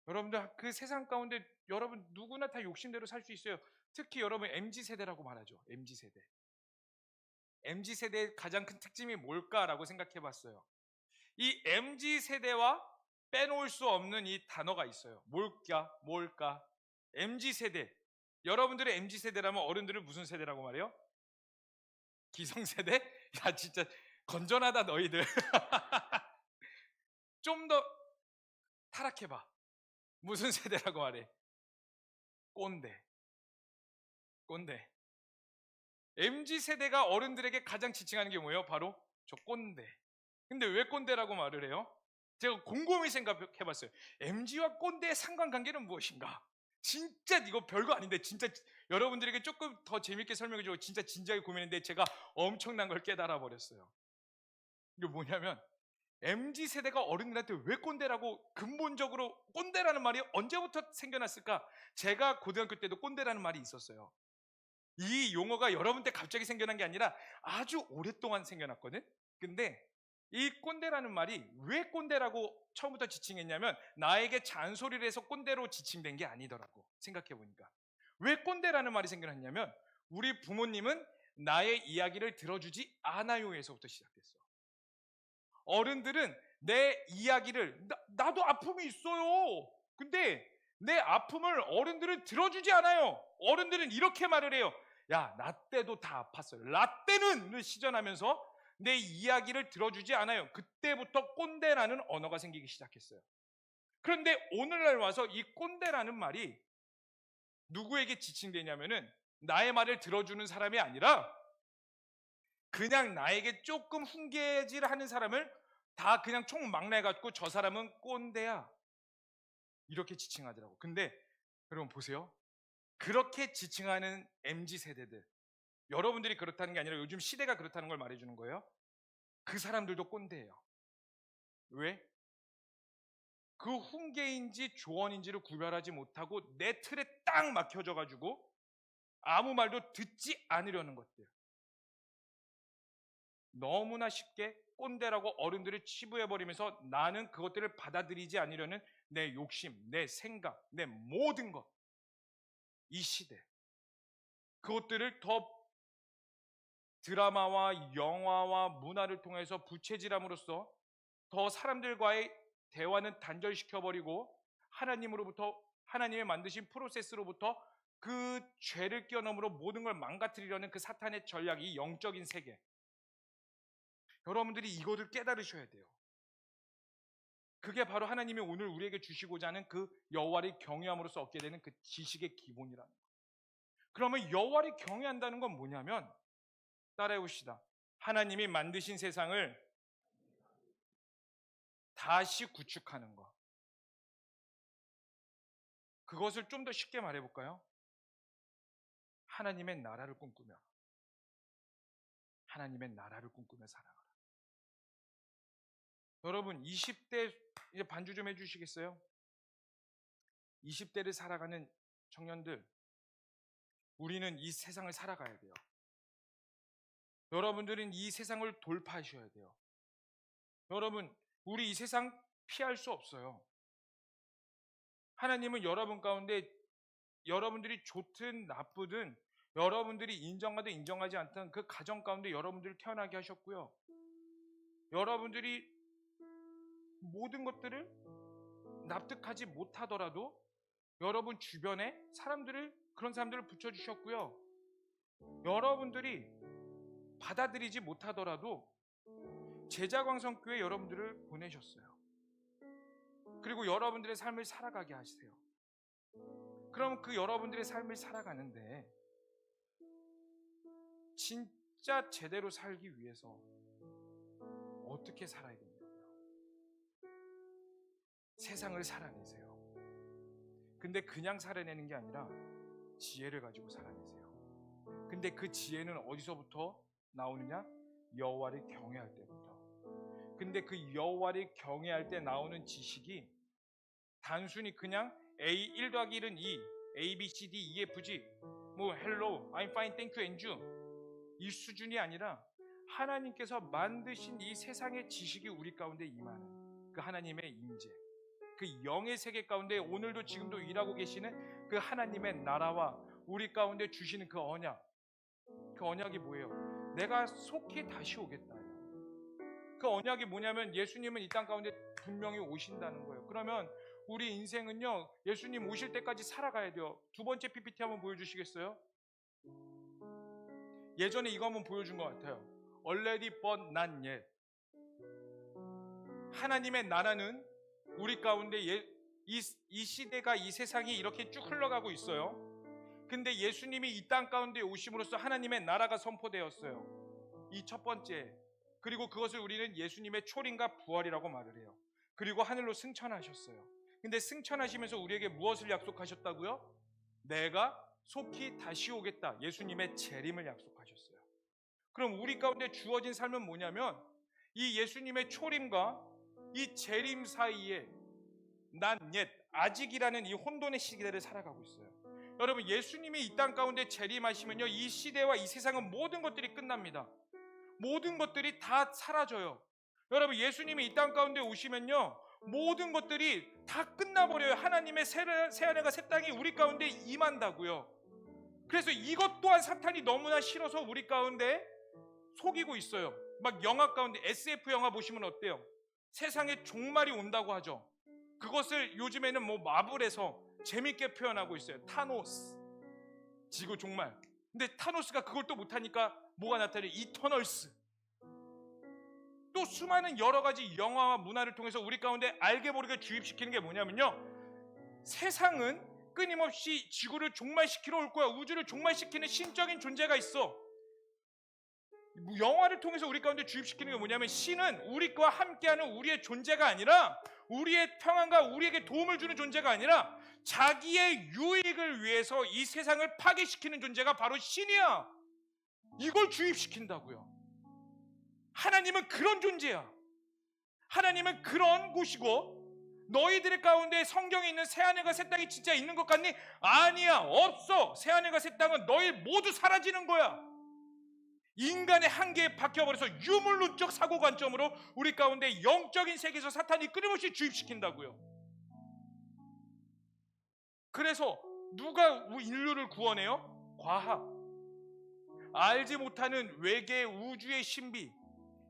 여러분들, 그 세상 가운데 여러분 누구나 다 욕심대로 살 수 있어요. 특히 여러분 MZ세대라고 말하죠. MZ세대. MZ세대의 가장 큰 특징이 뭘까라고 생각해 봤어요. 이 MZ세대와 빼놓을 수 없는 이 단어가 있어요. 뭘까? MZ세대. 여러분들의 MZ세대라면 어른들은 무슨 세대라고 말해요? 기성세대? 야, 진짜 건전하다 너희들. 좀 더 타락해봐. 무슨 세대라고 말해? 꼰대. MZ세대가 어른들에게 가장 지칭하는 게 뭐예요? 바로 저 꼰대. 근데 왜 꼰대라고 말을 해요? 제가 곰곰이 생각해봤어요. MZ와 꼰대의 상관관계는 무엇인가? 진짜 이거 별거 아닌데, 진짜 여러분들에게 조금 더 재밌게 설명해주고 진짜 진지하게 고민했는데 제가 엄청난 걸 깨달아 버렸어요. 이게 뭐냐면, MZ세대가 어른들한테 왜 꼰대라고, 근본적으로 꼰대라는 말이 언제부터 생겨났을까? 제가 고등학교 때도 꼰대라는 말이 있었어요. 이 용어가 여러분 때 갑자기 생겨난 게 아니라 아주 오랫동안 생겨났거든. 근데 이 꼰대라는 말이 왜 꼰대라고 처음부터 지칭했냐면, 나에게 잔소리를 해서 꼰대로 지칭된 게 아니더라고. 생각해 보니까 왜 꼰대라는 말이 생겨났냐면, 우리 부모님은 나의 이야기를 들어주지 않아요에서부터 시작됐어. 어른들은 내 이야기를, 나도 아픔이 있어요. 근데 내 아픔을 어른들은 들어주지 않아요. 어른들은 이렇게 말을 해요. 야, 나 때도 다 아팠어요. 나 때는 시전하면서 내 이야기를 들어주지 않아요. 그때부터 꼰대라는 언어가 생기기 시작했어요. 그런데 오늘날 와서 이 꼰대라는 말이 누구에게 지칭되냐면은, 나의 말을 들어주는 사람이 아니라 그냥 나에게 조금 훈계질하는 사람을 다 그냥 총망라해가지고 저 사람은 꼰대야, 이렇게 지칭하더라고. 근데 여러분 보세요. 그렇게 지칭하는 MZ세대들, 여러분들이 그렇다는 게 아니라 요즘 시대가 그렇다는 걸 말해주는 거예요. 그 사람들도 꼰대예요. 왜? 그 훈계인지 조언인지를 구별하지 못하고 내 틀에 딱 막혀져 가지고 아무 말도 듣지 않으려는 것들. 너무나 쉽게 꼰대라고 어른들을 치부해버리면서 나는 그것들을 받아들이지 않으려는 내 욕심, 내 생각, 내 모든 것. 이 시대. 그것들을 더 드라마와 영화와 문화를 통해서 부채질함으로써 더 사람들과의 대화는 단절시켜버리고 하나님으로부터, 하나님의 만드신 프로세스로부터 그 죄를 끼워넣음으로 모든 걸 망가뜨리려는 그 사탄의 전략이 영적인 세계. 여러분들이 이것을 깨달으셔야 돼요. 그게 바로 하나님이 오늘 우리에게 주시고자 하는 그 여호와를 경외함으로써 얻게 되는 그 지식의 기본이라는 거예요. 그러면 여호와를 경외한다는 건 뭐냐면, 따라해 봅시다. 하나님이 만드신 세상을 다시 구축하는 것. 그것을 좀 더 쉽게 말해 볼까요? 하나님의 나라를 꿈꾸며, 하나님의 나라를 꿈꾸며 살아가라. 여러분 20대 이제 반주 좀 해주시겠어요? 20대를 살아가는 청년들, 우리는 이 세상을 살아가야 돼요. 여러분들은 이 세상을 돌파하셔야 돼요. 여러분, 우리 이 세상 피할 수 없어요. 하나님은 여러분 가운데 여러분들이 좋든 나쁘든, 여러분들이 인정하든 인정하지 않든 그 가정 가운데 여러분들을 태어나게 하셨고요. 여러분들이 모든 것들을 납득하지 못하더라도 여러분 주변에 그런 사람들을 붙여주셨고요. 여러분들이 받아들이지 못하더라도 제자광성교회 여러분들을 보내셨어요. 그리고 여러분들의 삶을 살아가게 하세요. 그럼 그 여러분들의 삶을 살아가는데 진짜 제대로 살기 위해서 어떻게 살아야 됩니까? 세상을 살아내세요. 근데 그냥 살아내는 게 아니라 지혜를 가지고 살아내세요. 근데 그 지혜는 어디서부터 나오느냐? 여호와를 경외할 때부터. 근데 그 여호와를 경외할 때 나오는 지식이 단순히 그냥 A 1 더하기 1은 2, A, B, C, D, E, F, G, 뭐 hello, I'm fine, thank you, and you 이 수준이 아니라 하나님께서 만드신 이 세상의 지식이 우리 가운데 임하는 그 하나님의 임재, 그 영의 세계 가운데 오늘도 지금도 일하고 계시는 그 하나님의 나라와 우리 가운데 주시는 그 언약. 그 언약이 뭐예요? 내가 속히 다시 오겠다. 그 언약이 뭐냐면 예수님은 이 땅 가운데 분명히 오신다는 거예요. 그러면 우리 인생은요, 예수님 오실 때까지 살아가야 돼요. 두 번째 PPT 한번 보여주시겠어요? 예전에 이거 한번 보여준 것 같아요. Already but not yet. 하나님의 나라는 우리 가운데 이 시대가, 이 세상이 이렇게 쭉 흘러가고 있어요. 근데 예수님이 이 땅 가운데 오심으로써 하나님의 나라가 선포되었어요. 이 첫 번째. 그리고 그것을 우리는 예수님의 초림과 부활이라고 말을 해요. 그리고 하늘로 승천하셨어요. 근데 승천하시면서 우리에게 무엇을 약속하셨다고요? 내가 속히 다시 오겠다. 예수님의 재림을 약속하셨어요. 그럼 우리 가운데 주어진 삶은 뭐냐면 이 예수님의 초림과 이 재림 사이에 난 옛, 아직이라는 이 혼돈의 시대를 살아가고 있어요. 여러분, 예수님이 이 땅 가운데 재림하시면요, 이 시대와 이 세상은 모든 것들이 끝납니다. 모든 것들이 다 사라져요. 여러분, 예수님이 이 땅 가운데 오시면요, 모든 것들이 다 끝나버려요. 하나님의 새 하늘과 새 땅이 우리 가운데 임한다고요. 그래서 이것 또한 사탄이 너무나 싫어서 우리 가운데 속이고 있어요. 막 영화 가운데 SF 영화 보시면 어때요? 세상에 종말이 온다고 하죠. 그것을 요즘에는 뭐 마블에서 재밌게 표현하고 있어요. 타노스, 지구 종말. 근데 타노스가 그걸 또 못하니까 뭐가 나타나요? 이터널스. 또 수많은 여러 가지 영화와 문화를 통해서 우리 가운데 알게 모르게 주입시키는 게 뭐냐면요, 세상은 끊임없이 지구를 종말시키러 올 거야. 우주를 종말시키는 신적인 존재가 있어. 영화를 통해서 우리 가운데 주입시키는 게 뭐냐면, 신은 우리와 함께하는 우리의 존재가 아니라, 우리의 평안과 우리에게 도움을 주는 존재가 아니라 자기의 유익을 위해서 이 세상을 파괴시키는 존재가 바로 신이야. 이걸 주입시킨다고요. 하나님은 그런 존재야. 하나님은 그런 곳이고, 너희들 가운데 성경에 있는 새하늘과 새 땅이 진짜 있는 것 같니? 아니야, 없어. 새하늘과 새 땅은 너희 모두 사라지는 거야. 인간의 한계에 박혀버려서 유물론적 사고관점으로 우리 가운데 영적인 세계에서 사탄이 끊임없이 주입시킨다고요. 그래서 누가 인류를 구원해요? 과학, 알지 못하는 외계 우주의 신비,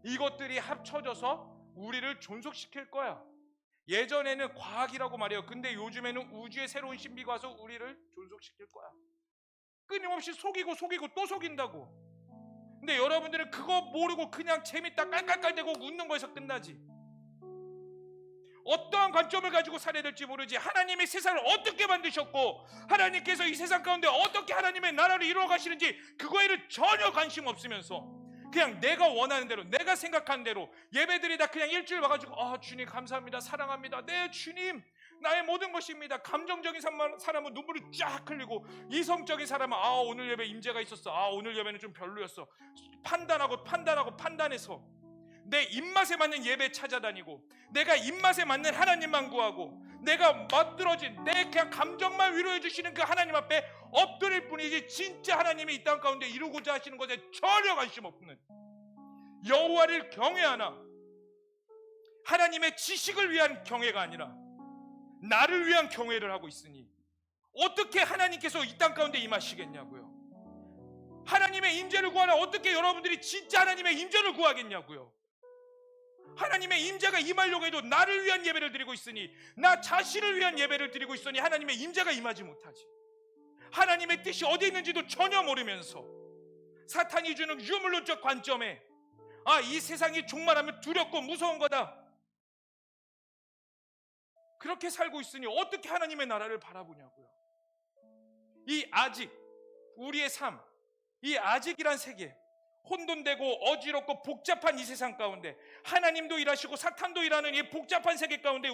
이것들이 합쳐져서 우리를 존속시킬 거야. 예전에는 과학이라고 말해요. 근데 요즘에는 우주의 새로운 신비가 와서 우리를 존속시킬 거야. 끊임없이 속이고 또 속인다고. 근데 여러분들은 그거 모르고 그냥 재밌다 깔깔깔대고 웃는 거에서 끝나지. 어떠한 관점을 가지고 살아야 될지 모르지. 하나님이 세상을 어떻게 만드셨고, 하나님께서 이 세상 가운데 어떻게 하나님의 나라를 이루어 가시는지 그거에는 전혀 관심 없으면서 그냥 내가 원하는 대로, 내가 생각하는 대로 예배드리다 그냥 일주일 와가지고 주님 감사합니다, 사랑합니다, 네 주님 나의 모든 것입니다. 감정적인 사람은 눈물이 쫙 흘리고, 이성적인 사람은 오늘 예배 임재가 있었어, 오늘 예배는 좀 별로였어, 판단해서 내 입맛에 맞는 예배 찾아다니고, 내가 입맛에 맞는 하나님만 구하고, 내가 멋들어진 내 그냥 감정만 위로해 주시는 그 하나님 앞에 엎드릴 뿐이지, 진짜 하나님이 이 땅 가운데 이루고자 하시는 것에 전혀 관심 없는, 여호와를 경외하나 하나님의 지식을 위한 경외가 아니라 나를 위한 경외를 하고 있으니 어떻게 하나님께서 이 땅 가운데 임하시겠냐고요. 하나님의 임재를 구하나 어떻게 여러분들이 진짜 하나님의 임재를 구하겠냐고요. 하나님의 임재가 임하려고 해도 나를 위한 예배를 드리고 있으니, 나 자신을 위한 예배를 드리고 있으니 하나님의 임재가 임하지 못하지. 하나님의 뜻이 어디 있는지도 전혀 모르면서 사탄이 주는 유물론적 관점에 이 세상이 종말하면 두렵고 무서운 거다, 그렇게 살고 있으니 어떻게 하나님의 나라를 바라보냐고요. 이 아직, 우리의 삶, 이 아직이란 세계, 혼돈되고 어지럽고 복잡한 이 세상 가운데 하나님도 일하시고 사탄도 일하는 이 복잡한 세계 가운데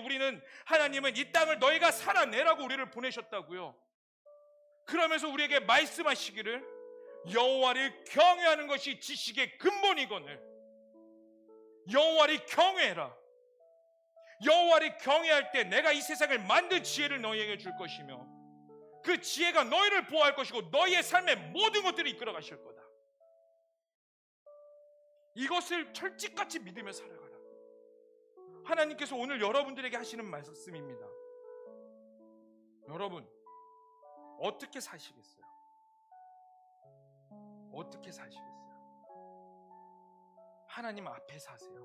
하나님은 이 땅을 너희가 살아내라고 우리를 보내셨다고요. 그러면서 우리에게 말씀하시기를 여호와를 경외하는 것이 지식의 근본이거늘 여호와를 경외해라. 여호와를 경외할 때 내가 이 세상을 만든 지혜를 너희에게 줄 것이며 그 지혜가 너희를 보호할 것이고 너희의 삶의 모든 것들을 이끌어 가실 거다. 이것을 철칙같이 믿으며 살아가라. 하나님께서 오늘 여러분들에게 하시는 말씀입니다. 여러분, 어떻게 사시겠어요? 어떻게 사시겠어요? 하나님 앞에 사세요.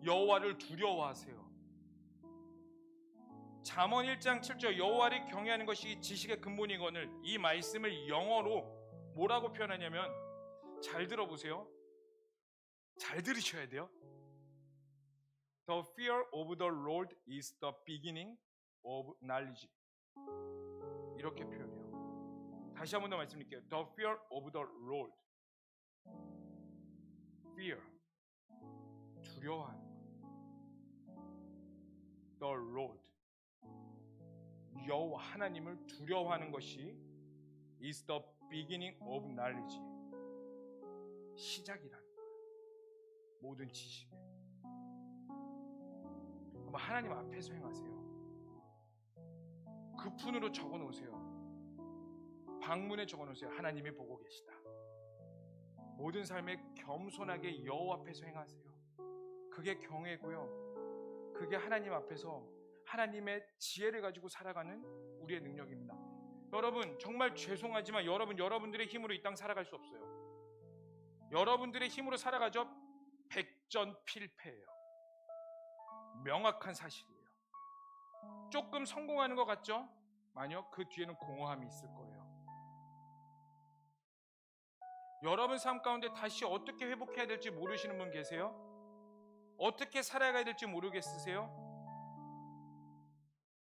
여호와를 두려워하세요. 잠언 1장 7절 여호와를 경외하는 것이 지식의 근본이거늘, 이 말씀을 영어로 뭐라고 표현하냐면, 잘 들어보세요. 잘 들으셔야 돼요. The fear of the Lord is the beginning of knowledge. 이렇게 표현해요. 다시 한 번 더 말씀드릴게요. The fear of the Lord. Fear, 두려워하는 것. The Lord, 여호와 하나님을 두려워하는 것이 is the beginning of knowledge. 시작이라는 거예요. 모든 지식에. 하나님 앞에서 행하세요. 급훈으로 적어놓으세요. 방문에 적어놓으세요. 하나님이 보고 계시다. 모든 삶에 겸손하게 여호와 앞에서 행하세요. 그게 경외고요. 그게 하나님 앞에서 하나님의 지혜를 가지고 살아가는 우리의 능력입니다. 여러분, 정말 죄송하지만 여러분들의 힘으로 이 땅 살아갈 수 없어요. 여러분들의 힘으로 살아가죠? 백전필패예요. 명확한 사실이에요. 조금 성공하는 것 같죠? 아니요, 그 뒤에는 공허함이 있을 거예요. 여러분 삶 가운데 다시 어떻게 회복해야 될지 모르시는 분 계세요? 어떻게 살아가야 될지 모르겠으세요?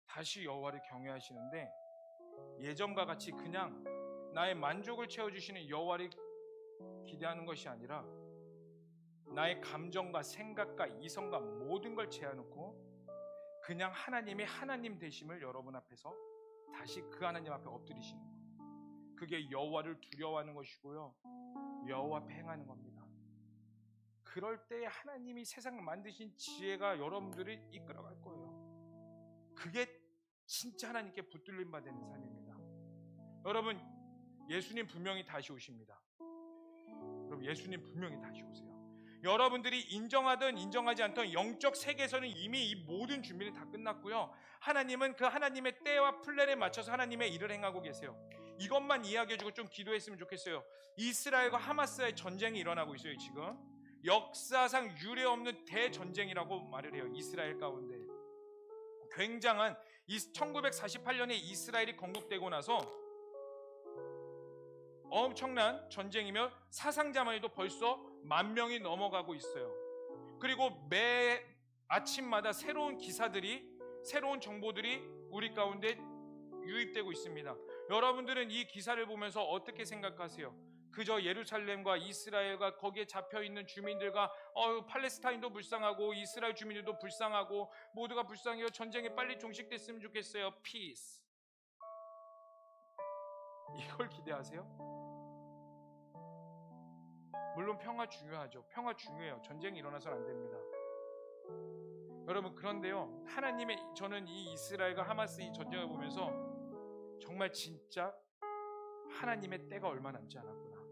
다시 여호와를 경외하시는데, 예전과 같이 그냥 나의 만족을 채워주시는 여호와를 기대하는 것이 아니라 나의 감정과 생각과 이성과 모든 걸 제어놓고 그냥 하나님이 하나님 되심을 여러분 앞에서 다시 그 하나님 앞에 엎드리시는 거예요. 그게 여호와를 두려워하는 것이고요, 여호와 앞에 행하는 겁니다. 그럴 때 하나님이 세상을 만드신 지혜가 여러분들을 이끌어갈 거예요. 그게 진짜 하나님께 붙들림 받는 삶입니다. 여러분, 예수님 분명히 다시 오십니다. 여러분, 예수님 분명히 다시 오세요. 여러분들이 인정하든 인정하지 않든 영적 세계에서는 이미 이 모든 준비는 다 끝났고요. 하나님은 그 하나님의 때와 플랜에 맞춰서 하나님의 일을 행하고 계세요. 이것만 이야기해주고 좀 기도했으면 좋겠어요. 이스라엘과 하마스의 전쟁이 일어나고 있어요. 지금 역사상 유례없는 대전쟁이라고 말을 해요. 이스라엘 가운데 굉장한 1948년에 이스라엘이 건국되고 나서 엄청난 전쟁이며 사상자만 해도 벌써 10,000명이 넘어가고 있어요. 그리고 매 아침마다 새로운 기사들이, 새로운 정보들이 우리 가운데 유입되고 있습니다. 여러분들은 이 기사를 보면서 어떻게 생각하세요? 그저 예루살렘과 이스라엘과 거기에 잡혀있는 주민들과 팔레스타인도 불쌍하고 이스라엘 주민들도 불쌍하고 모두가 불쌍해요. 전쟁이 빨리 종식됐으면 좋겠어요. 피스. 이걸 기대하세요? 물론 평화 중요하죠. 평화 중요해요. 전쟁이 일어나서는 안 됩니다. 여러분, 그런데요, 저는 이 이스라엘과 하마스 이 전쟁을 보면서 정말 진짜 하나님의 때가 얼마 남지 않았구나.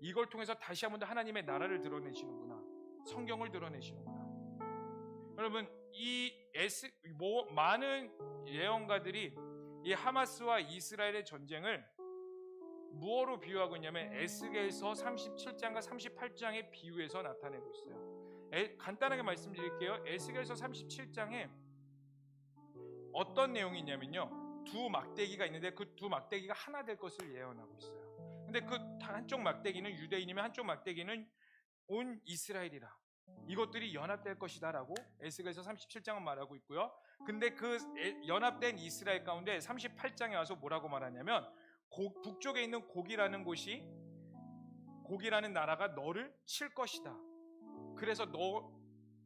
이걸 통해서 다시 한번 더 하나님의 나라를 드러내시는구나. 성경을 드러내시는구나. 여러분, 많은 예언가들이 이 하마스와 이스라엘의 전쟁을 무엇으로 비유하고 있냐면 에스겔서 37장과 38장의 비유에서 나타내고 있어요. 간단하게 말씀드릴게요. 에스겔서 37장에 어떤 내용이 있냐면요, 두 막대기가 있는데 그 두 막대기가 하나 될 것을 예언하고 있어요. 근데 그 한쪽 막대기는 유대인이면 한쪽 막대기는 온 이스라엘이라, 이것들이 연합될 것이다 라고 에스겔서 37장은 말하고 있고요. 근데 그 연합된 이스라엘 가운데 38장에 와서 뭐라고 말하냐면 북쪽에 있는 고기라는 나라가 너를 칠 것이다. 그래서 너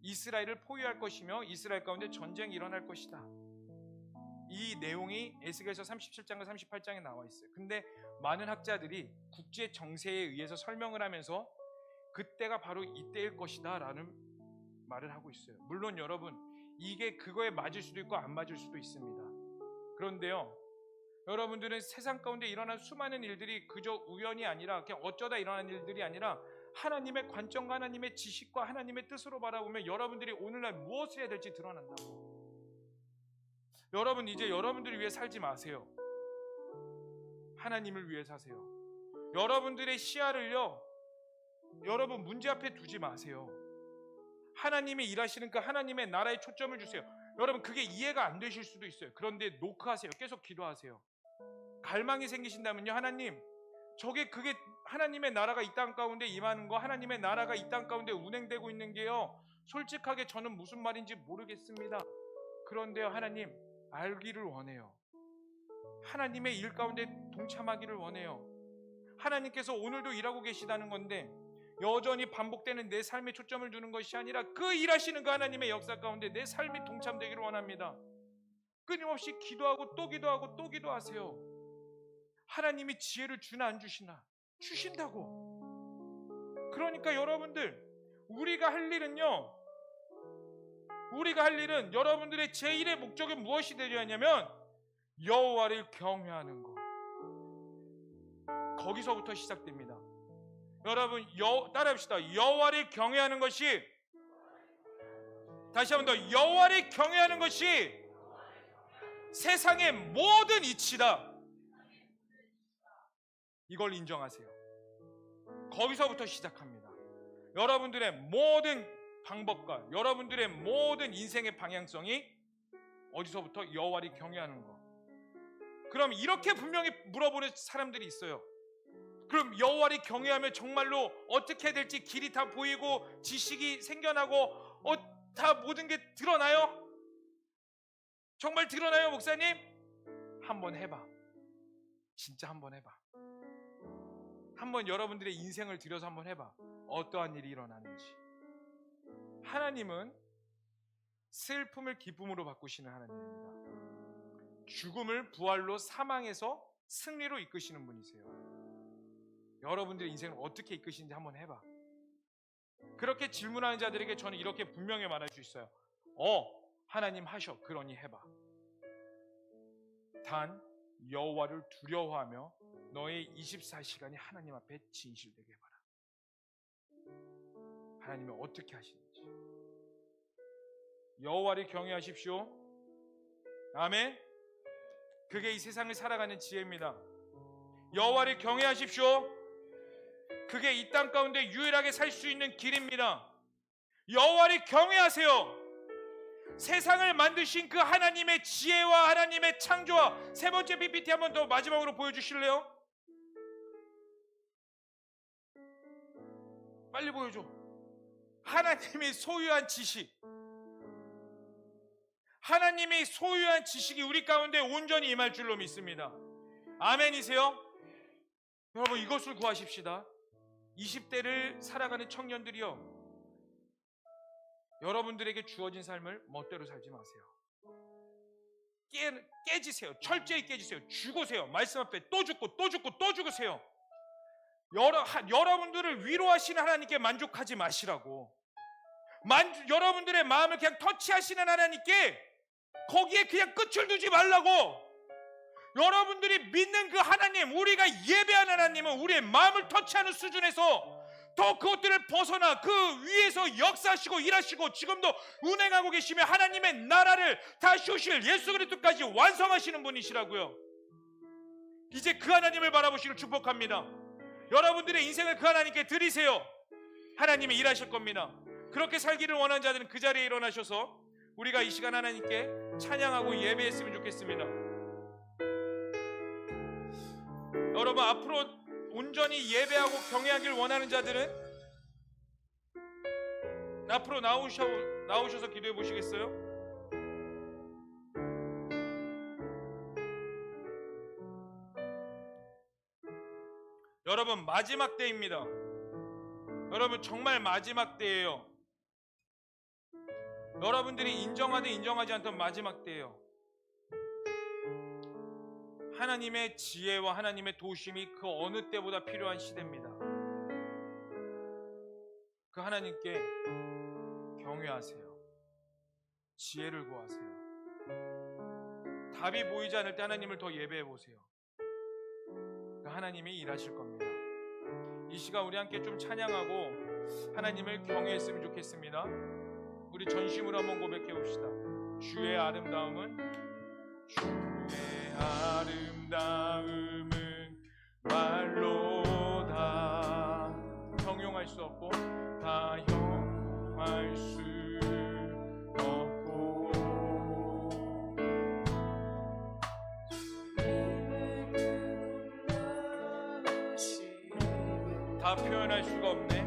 이스라엘을 포위할 것이며 이스라엘 가운데 전쟁이 일어날 것이다. 이 내용이 에스겔서 37장과 38장에 나와 있어요. 근데 많은 학자들이 국제 정세에 의해서 설명을 하면서 그때가 바로 이때일 것이다 라는 말을 하고 있어요. 물론 여러분, 이게 그거에 맞을 수도 있고 안 맞을 수도 있습니다. 그런데요, 여러분들은 세상 가운데 일어난 수많은 일들이 그저 우연이 아니라 그냥 어쩌다 일어난 일들이 아니라 하나님의 관점과 하나님의 지식과 하나님의 뜻으로 바라보면 여러분들이 오늘날 무엇을 해야 될지 드러난다고. 여러분, 이제 여러분들을 위해 살지 마세요. 하나님을 위해 사세요. 여러분들의 시야를요, 여러분 문제 앞에 두지 마세요. 하나님이 일하시는 그 하나님의 나라에 초점을 주세요. 여러분, 그게 이해가 안 되실 수도 있어요. 그런데 노크하세요. 계속 기도하세요. 갈망이 생기신다면요, 하나님, 그게 하나님의 나라가 이 땅 가운데 임하는 거, 하나님의 나라가 이 땅 가운데 운행되고 있는 게요, 솔직하게 저는 무슨 말인지 모르겠습니다. 그런데요, 하나님, 알기를 원해요. 하나님의 일 가운데 동참하기를 원해요. 하나님께서 오늘도 일하고 계시다는 건데 여전히 반복되는 내 삶에 초점을 두는 것이 아니라 그 일하시는 그 하나님의 역사 가운데 내 삶이 동참되기를 원합니다. 끊임없이 기도하고 또 기도하고 또 기도하세요. 하나님이 지혜를 주나 안 주시나? 주신다고. 그러니까 여러분들, 우리가 할 일은 여러분들의 제1의 목적은 무엇이 되려 하냐면 여호와를 경외하는 것. 거기서부터 시작됩니다. 여러분, 따라합시다. 여호와를 경외하는 것이, 다시 한 번 더, 여호와를 경외하는 것이 세상의 모든 이치다. 이걸 인정하세요. 거기서부터 시작합니다. 여러분들의 모든 방법과 여러분들의 모든 인생의 방향성이 어디서부터? 여호와를 경외하는 것. 그럼 이렇게 분명히 물어보는 사람들이 있어요. 그럼 여호와를 경외하면 정말로 어떻게 해야 될지 길이 다 보이고 지식이 생겨나고 다 모든 게 드러나요? 정말 드러나요, 목사님? 한번 해봐. 진짜 한번 해봐. 한번 여러분들의 인생을 들여서 한번 해봐. 어떠한 일이 일어나는지. 하나님은 슬픔을 기쁨으로 바꾸시는 하나님입니다. 죽음을 부활로, 사망에서 승리로 이끄시는 분이세요. 여러분들의 인생을 어떻게 이끄시는지 한번 해봐. 그렇게 질문하는 자들에게 저는 이렇게 분명히 말할 수 있어요. 하나님 하셔. 그러니 해봐. 단 여호와를 두려워하며 너의 24시간이 하나님 앞에 진실되게 해봐라. 하나님이 어떻게 하시는지. 여호와를 경외하십시오. 아멘. 그게 이 세상을 살아가는 지혜입니다. 여호와를 경외하십시오. 그게 이 땅 가운데 유일하게 살 수 있는 길입니다. 여호와를 경외하세요. 세상을 만드신 그 하나님의 지혜와 하나님의 창조와, 세 번째 PPT 한 번 더 마지막으로 보여주실래요? 빨리 보여줘. 하나님이 소유한 지식, 하나님이 소유한 지식이 우리 가운데 온전히 임할 줄로 믿습니다. 아멘이세요? 여러분, 이것을 구하십시다. 20대를 살아가는 청년들이요, 여러분들에게 주어진 삶을 멋대로 살지 마세요. 깨지세요. 철저히 깨지세요. 죽으세요. 말씀 앞에 또 죽고 또 죽고 또 죽으세요. 여러분들을 위로하시는 하나님께 만족하지 마시라고. 여러분들의 마음을 그냥 터치하시는 하나님께 거기에 그냥 끝을 두지 말라고. 여러분들이 믿는 그 하나님, 우리가 예배하는 하나님은 우리의 마음을 터치하는 수준에서 더 그것들을 벗어나 그 위에서 역사하시고 일하시고 지금도 운행하고 계시며 하나님의 나라를 다시 오실 예수 그리스도까지 완성하시는 분이시라고요. 이제 그 하나님을 바라보시길 축복합니다. 여러분들의 인생을 그 하나님께 드리세요. 하나님이 일하실 겁니다. 그렇게 살기를 원하는 자들은 그 자리에 일어나셔서 우리가 이 시간 하나님께 찬양하고 예배했으면 좋겠습니다. 여러분, 앞으로 온전히 예배하고 경외하길 원하는 자들은 앞으로 나오셔서 기도해 보시겠어요? 여러분, 마지막 때입니다. 여러분, 정말 마지막 때예요. 여러분들이 인정하든 인정하지 않든 마지막 때예요. 하나님의 지혜와 하나님의 도우심이 그 어느 때보다 필요한 시대입니다. 그 하나님께 경외하세요. 지혜를 구하세요. 답이 보이지 않을 때 하나님을 더 예배해 보세요. 그 하나님이 일하실 겁니다. 이 시간 우리 함께 좀 찬양하고 하나님을 경외했으면 좋겠습니다. 우리 전심으로 한번 고백해 봅시다. 주의 아름다움은, 주의 아름다움은 말로 다 형용할 수 없고 다 형할 수 없고 다 표현할 수가 없네.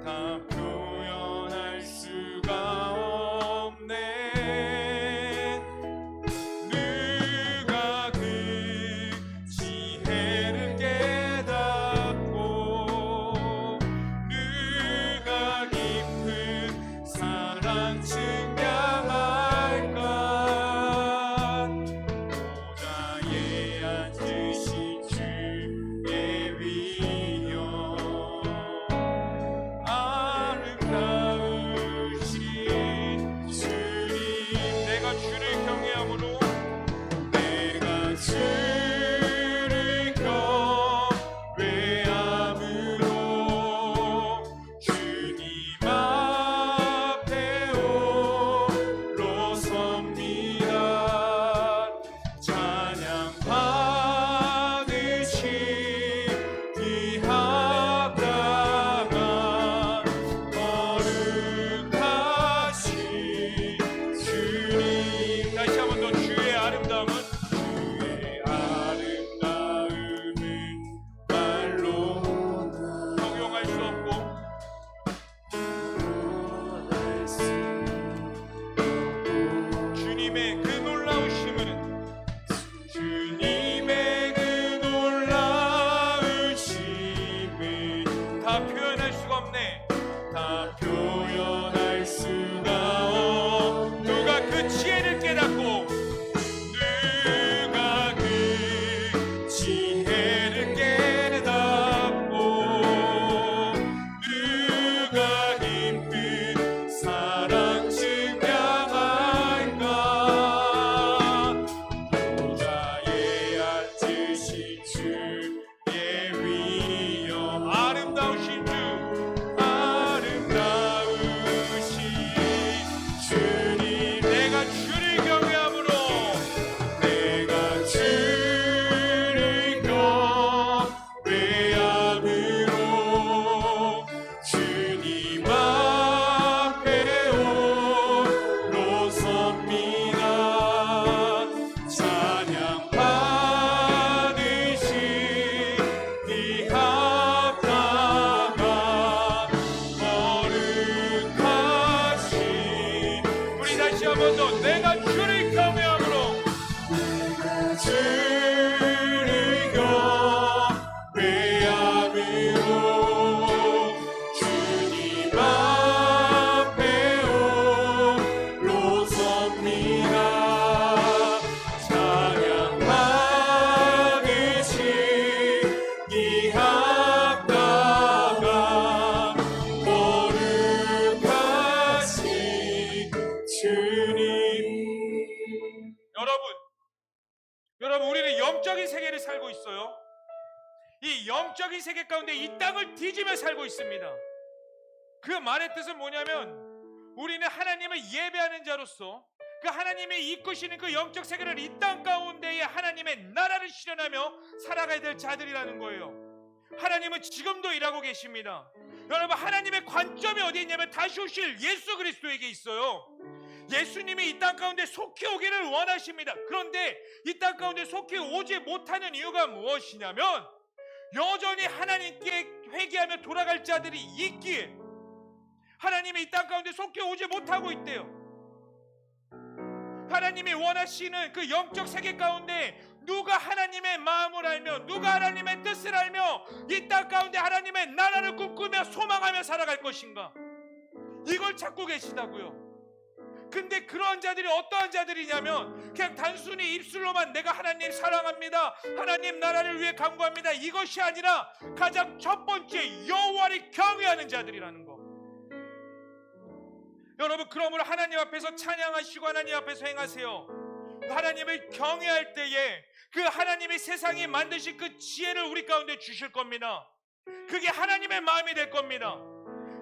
다 표현할 수가 없네. 누가 그 지혜를 깨닫고 누가 깊은 사랑 증량할까. 보좌에 앉으신 주의 위엄 아름다우신 주님, 내가 주를 경외함으로 내가 주를 경외함으로 주님 앞에 홀로 섭니다. 찬양 받으시기 합당한 거룩하신 주님. 다시 한 번 더. 주의 아름다움은, 주의 아름다움은 말로 형용할 수 없고 주님의 그 놀라우심은, 주님의 그 놀라우심은 다 표현할 수가 없네. 다 표현할 수가 없. 누가 그 지혜를 깨닫고 누가 그 지혜를 깨닫고 누가 번 더 내가 주를 경외함으로 주를 경외함으로 주님 앞에 홀로 섭니다. 찬양 받으시기 합당한 거룩하신 주님. 여러분 우리는 영적인 세계를 살고 있어요. 이 영적인 세계 가운데 이 땅을 뒤지며 살고 있습니다. 그 말의 뜻은 뭐냐면 우리는 하나님을 예배하는 자로서 그 하나님이 이끄시는 그 영적 세계를 이 땅 가운데에 하나님의 나라를 실현하며 살아가야 될 자들이라는 거예요. 하나님은 지금도 일하고 계십니다. 여러분 하나님의 관점이 어디 있냐면 다시 오실 예수 그리스도에게 있어요. 예수님이 이 땅 가운데 속히 오기를 원하십니다. 그런데 이 땅 가운데 속히 오지 못하는 이유가 무엇이냐면 여전히 하나님께 회개하며 돌아갈 자들이 있기에 하나님이 이 땅 가운데 속히 오지 못하고 있대요. 하나님이 원하시는 그 영적 세계 가운데 누가 하나님의 마음을 알며 누가 하나님의 뜻을 알며 이 땅 가운데 하나님의 나라를 꿈꾸며 소망하며 살아갈 것인가, 이걸 찾고 계시다고요. 근데 그런 자들이 어떠한 자들이냐면 그냥 단순히 입술로만 내가 하나님 사랑합니다, 하나님 나라를 위해 간구합니다, 이것이 아니라 가장 첫 번째 여호와를 경외하는 자들이라는 거. 여러분 그러므로 하나님 앞에서 찬양하시고 하나님 앞에서 행하세요. 하나님을 경외할 때에 그 하나님이 세상에 만드신 그 지혜를 우리 가운데 주실 겁니다. 그게 하나님의 마음이 될 겁니다.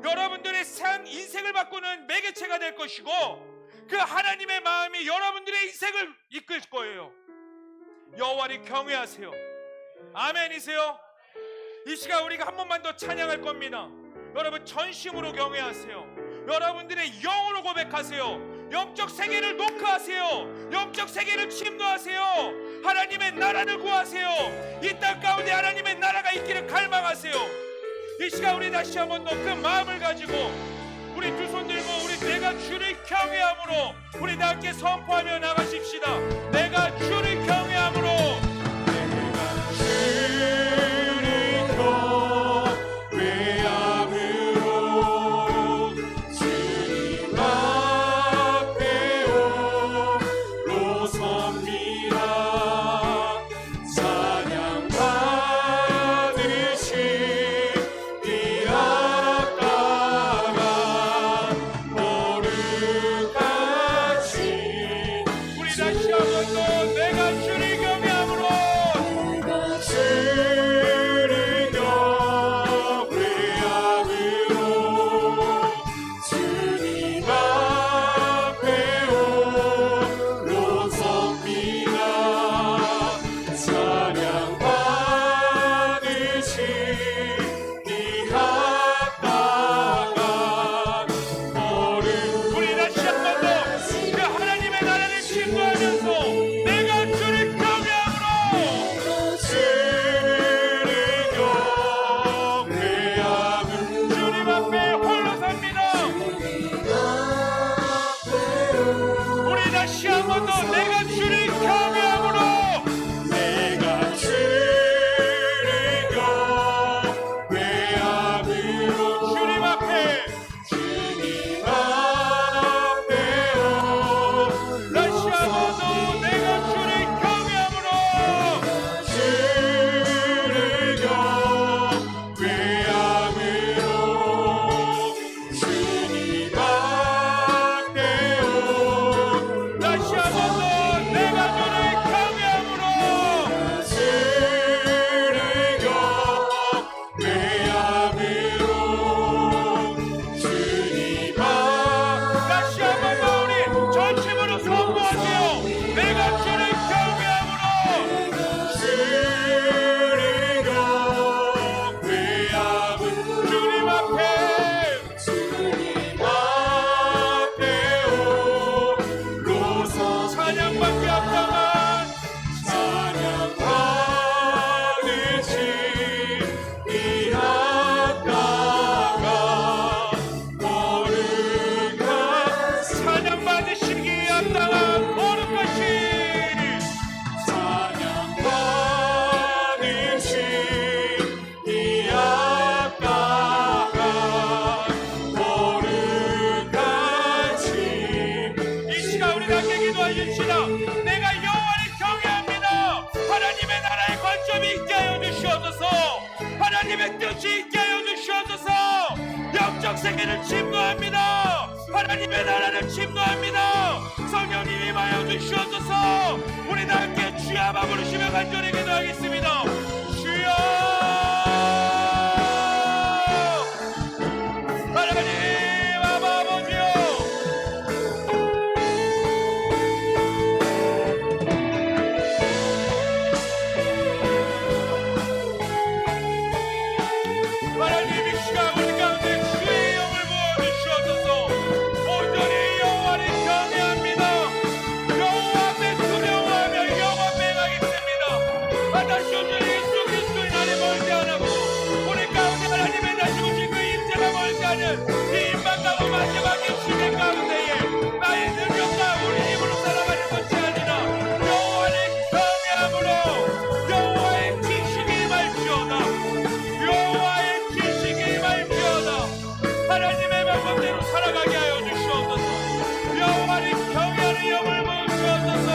여러분들의 인생을 바꾸는 매개체가 될 것이고 그 하나님의 마음이 여러분들의 인생을 이끌 거예요. 여호와를 경외하세요. 아멘이세요? 이 시간 우리가 한 번만 더 찬양할 겁니다. 여러분 전심으로 경외하세요. 여러분들의 영으로 고백하세요. 영적 세계를 노크하세요. 영적 세계를 침노하세요. 하나님의 나라를 구하세요. 이 땅 가운데 하나님의 나라가 있기를 갈망하세요. 이 시간 우리 다시 한 번 더 그 마음을 가지고 우리 두 손 들고 우리 내가 주를 경외함으로 우리 다 함께 선포하며 나가십시다. 내가 주를 경외함으로, 내가 주를 경외함으로 주님 앞에 홀로 섭니다. 찬양 받으시기 합당한 거룩하신 우리 다시 한 번 더 내가 주를 경외함으로, 주를 경외함으로 주님 앞에 홀로 섭니다. 찬양 받으시기 합당한 거룩. 우리 다시 한 번 더 그 하나님의 나라를 신고하면서 내가 주를 경외함으로, 주를 경외함으로 주님 앞에 홀로 섭니다. 우리 다시 한 번 더 내가 주를 경외함으로, 내가 주를 경외함으로 주님 앞에 주님 앞에 다시 한 번 더 내가 주를 경외함으로, 주를 경외함으로 주님 앞에 다시 한 번 더 내가 마땅한 거룩하신 찬양받으신 이 아까운 거룩하신 이 시간 우리 함께 기도하십시다. 내가 여호와를 경외합니다. 하나님의 나라의 관점이 있게 하여 주시옵소서. 하나님의 뜻이 있게 하여 주시옵소서. 영적 세계를 침노합니다. 하나님의 나라를 침노합니다. 성령님 임하여 주시옵소서. 우리 다 함께 주여 한번 부르시며 간절히 기도하겠습니다. 주여 하나님 아버지요, 하나님 이 시간 우리 가운데 주의 영을 부어주시옵소서. 온전히 여호와를 경외합니다. 여호와 앞에 두려워하며 영원 맹하겠습니다. 다시 온전히 예수 그리스도의 날이 멀지 않았고 우리 가운데 하나님의 다시 오신 그 임재가 멀지 않은 이 임박하고 마지막의 시대 가운데에 나의 능력과 우리 힘으로 살아가는 것이 아니라 여호와를 경외함으로 여호와의 지식이 임할지어다. 여호와의 지식이 임할지어다. 하나님의 방법대로 살아가게 하여 주시옵소서. 여호와를 경외하는 영을 부으시옵소서.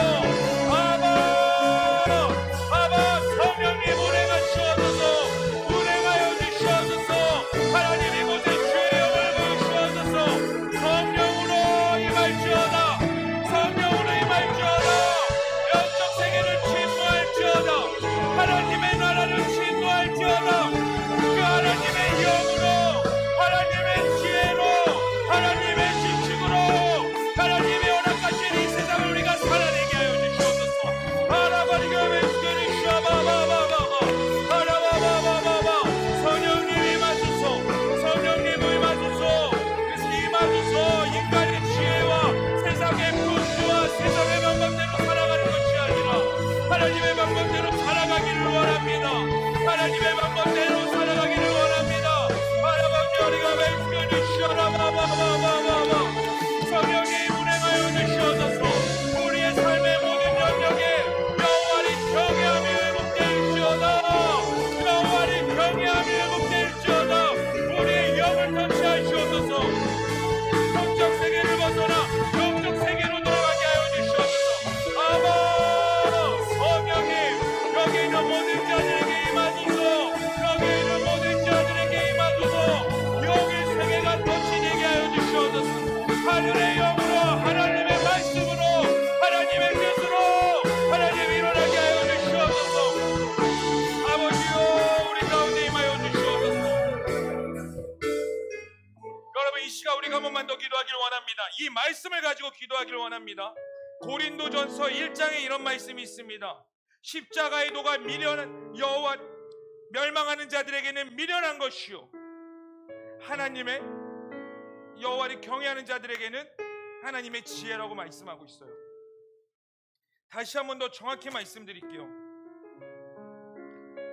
아바 성령님 운행하시옵소서. 운행하여 주시옵소서. 하나님 이곳에 주의 영을 부으시옵소서. 성령으로 임할지어다. 성령으로 임할지어다. 영적 세계를 침노할지어다. 하나님의 나라를 침노할지어다. 그 하나님의 영으로, 하나님의 지혜로, 하나님의 지식으로, 하나님의 허락하신 이 세상을 우리가 살아내게 하여 주시옵소서. 하나바리가 왼쪽에 샤바바바바바 하나바바바바바 성령님 임하소서. 성령님 임하소서. 임하소서. 인간의 지혜와 세상의 풍조와 세상의 방법대로 살아가는 것이 아니라 하나님의 방법대로 살아가기를 원합니다. 하나님의 방법대로 살아가기를 원합니다. 할아버지 우리가 왼쪽에 샤라바바바바바 성령님 운행하여 주시옵소서. 우리의 삶의 모든 영역에 여호와를 경외함이 회복될지어다. 여호와를 경외함이 회복될지어다. 우리의 영을 터치하시옵소서. 영적 세계를 벗어나 영적 세계로 돌아가게 하여 주시옵소서. 아바 성령님 여기 있는 모든 자들에게 임하소서. 여기 있는 모든 자들에게 임하소서. 영의 세계가 터치되게 하여 주시옵소서. 하늘의 영으로 하나님의 말씀으로 하나님의 뜻으로 하나님 일어나게 하여 주시옵소서. 아버지요 우리 가운데 임하여 주시옵소서. 여러분 이 시간 우리가 한 번만 더 기도하기를 원합니다. 이 말씀을 가지고 기도하기를 원합니다. 고린도전서 1장에 이런 말씀이 있습니다. 십자가의 도가 여호와 멸망하는 자들에게는 미련한 것이요 하나님의 여호와를 경외하는 자들에게는 하나님의 지혜라고 말씀하고 있어요. 다시 한 번 더 정확히 말씀드릴게요.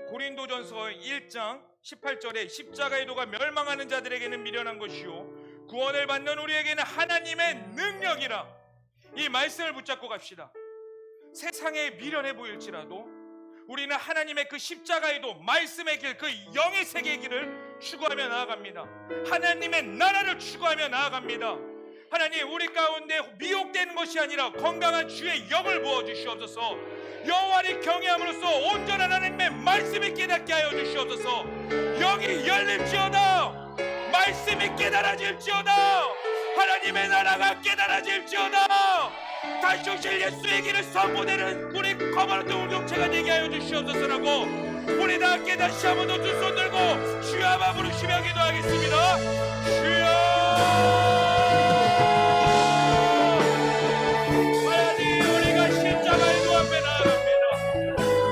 고린도전서 1장 18절에 십자가의 도가 멸망하는 자들에게는 미련한 것이요 구원을 받는 우리에게는 하나님의 능력이라. 이 말씀을 붙잡고 갑시다. 세상에 미련해 보일지라도 우리는 하나님의 그 십자가의 도, 말씀의 길, 그 영의 세계의 길을 추구하며 나아갑니다. 하나님의 나라를 추구하며 나아갑니다. 하나님 우리 가운데 미혹되는 것이 아니라 건강한 주의 영을 부어주시옵소서. 여호와를 경외함으로써 온전한 하나님의 말씀이 깨닫게 하여 주시옵소서. 영이 열릴지어다. 말씀이 깨달아질지어다. 하나님의 나라가 깨달아질지어다. 다시 오실 예수의 길을 선포되는 우리 거만한 공동체가 되게 하여 주시옵소서라고 우리 다 함께 다시 한번 더 두 손 들고 주여 한번 부르시며 기도하겠습니다. 주여 하나님 우리가 십자가의 도 앞에 나아갑니다.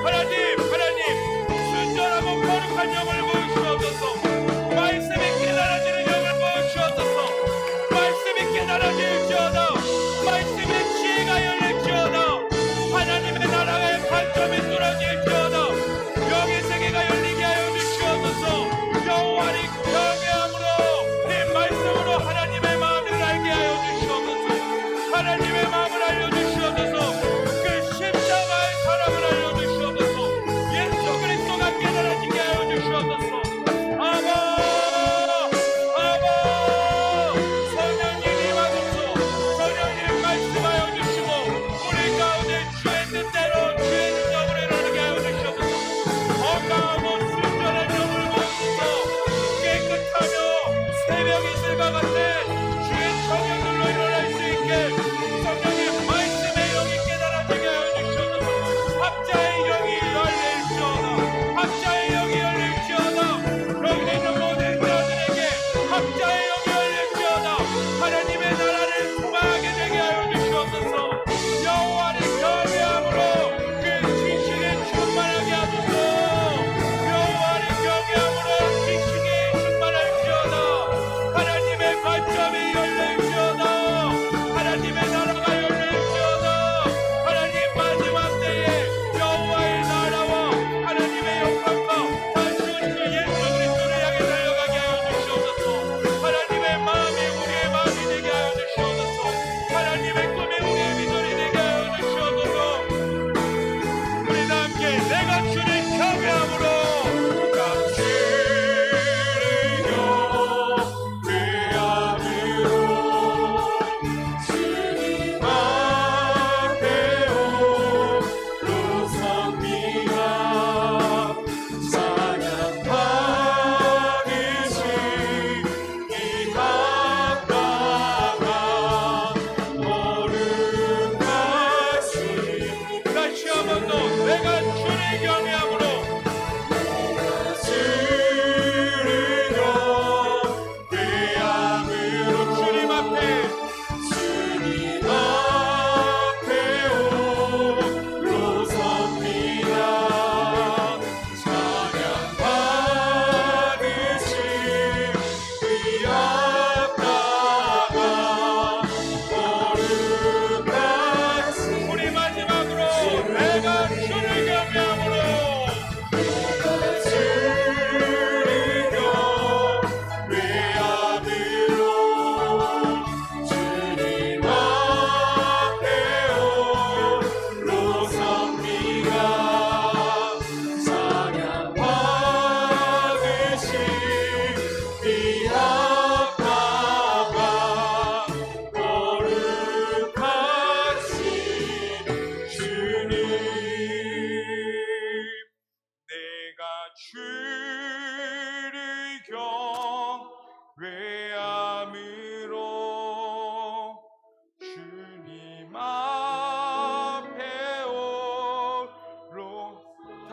하나님 순전하고 거룩한 영을 부으시옵소서. 말씀이 깨달아지는 영을 부으시옵소서. 말씀이 깨달아질지어다. 말씀의 지혜가 열릴지어다. 하나님의 나라의 관점이 뚫어질지어다. 영의 세계가 열리게 하여 주시옵소서. 여호와를 경외함으로 내 말씀으로 하나님의 마음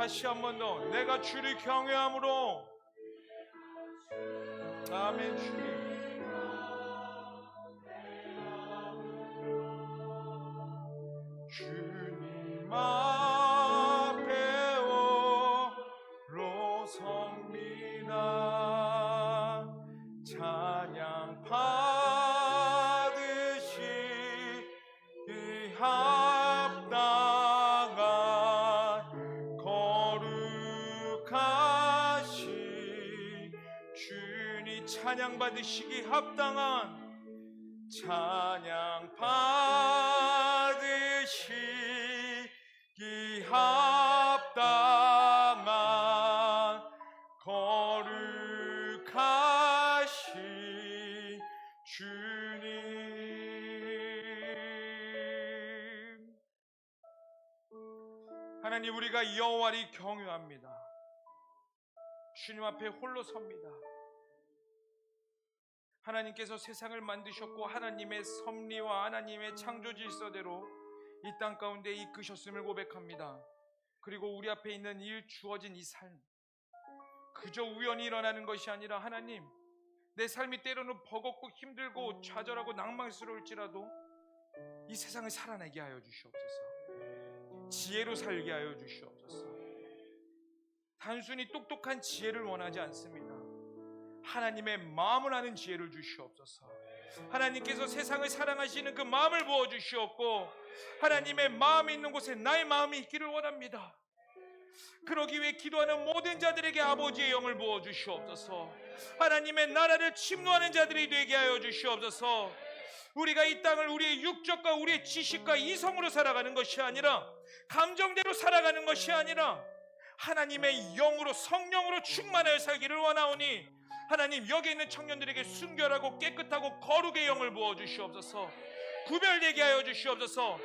다시 한 번 더 내가 주를 경외함으로. 아멘. 주님 주님 앞에 홀로 섭니다. 찬양 받으시기 합당한 거룩하신 주님, 찬양 받으시기 합당한, 찬양 받으시기 합당한 거룩하신 주님. 하나님, 우리가 여호와를 경외합니다. 주님 앞에 홀로 섭니다. 하나님께서 세상을 만드셨고 하나님의 섭리와 하나님의 창조 질서대로 이 땅 가운데 이끄셨음을 고백합니다. 그리고 우리 앞에 있는 주어진 이 삶, 그저 우연히 일어나는 것이 아니라 하나님, 내 삶이 때로는 버겁고 힘들고 좌절하고 낭만스러울지라도 이 세상을 살아내게 하여 주시옵소서. 지혜로 살게 하여 주시옵소서. 단순히 똑똑한 지혜를 원하지 않습니다. 하나님의 마음을 아는 지혜를 주시옵소서. 하나님께서 세상을 사랑하시는 그 마음을 부어주시옵고 하나님의 마음이 있는 곳에 나의 마음이 있기를 원합니다. 그러기 위해 기도하는 모든 자들에게 아버지의 영을 부어주시옵소서. 하나님의 나라를 침노하는 자들이 되게 하여 주시옵소서. 우리가 이 땅을 우리의 육적과 우리의 지식과 이성으로 살아가는 것이 아니라, 감정대로 살아가는 것이 아니라 하나님의 영으로, 성령으로 충만하여 살기를 원하오니 하나님, 여기 있는 청년들에게 순결하고 깨끗하고 거룩의 영을 부어주시옵소서. 구별되게 하여 주시옵소서.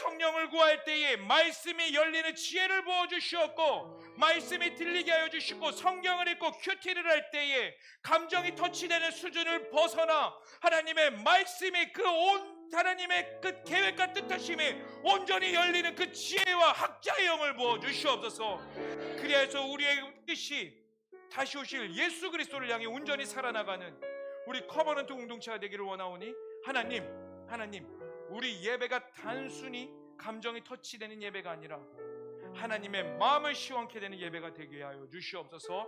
성령을 구할 때에 말씀이 열리는 지혜를 부어주시옵고 말씀이 들리게 하여 주시고, 성경을 읽고 큐티를 할 때에 감정이 터치되는 수준을 벗어나 하나님의 말씀이 그 온 하나님의 그 계획과 뜻하심이 온전히 열리는 그 지혜와 학자의 영을 부어주시옵소서. 그리하여서 우리의 뜻이 다시 오실 예수 그리스도를 향해 온전히 살아나가는 우리 커버넌트 공동체가 되기를 원하오니 하나님, 우리 예배가 단순히 감정이 터치되는 예배가 아니라 하나님의 마음을 시원케 되는 예배가 되게 하여 주시옵소서.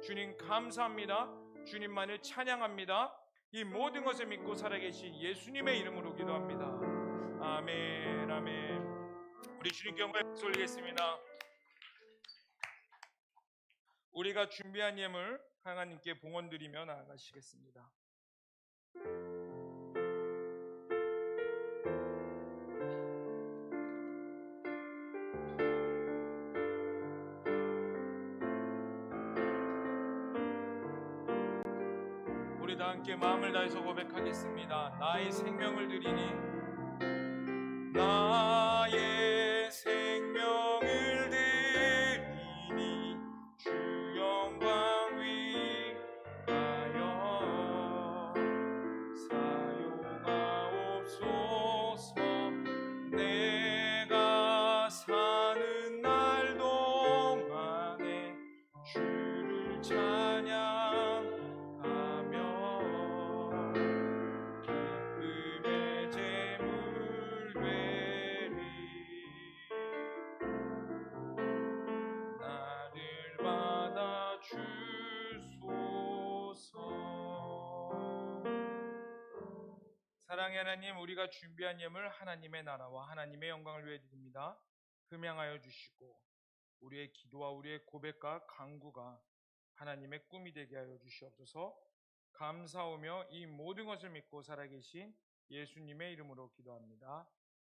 주님 감사합니다. 주님만을 찬양합니다. 이 모든 것을 믿고 살아계신 예수님의 이름으로 기도합니다. 아멘. 아멘. 우리 주님께 영광을 돌리겠습니다. 우리가 준비한 예물 하나님께 봉헌드리며 나아가시겠습니다. 우리 다 함께 마음을 다해서 고백하겠습니다. 나의 생명을 드리니, 나의 생명을 드리니 주 영광 위하여 사용하옵소서. 내가 사는 날 동안에 주를 찬양하며 기쁨의 제물 되리. 나를 받아 주소서. 사랑의 하나님, 우리가 준비한 예물 하나님의 나라와 하나님의 영광을 위해 드립니다. 흠양하여 주시고 우리의 기도와 우리의 고백과 간구가 하나님의 꿈이 되게 하여 주시옵소서. 감사하며 이 모든 것을 믿고 살아계신 예수님의 이름으로 기도합니다.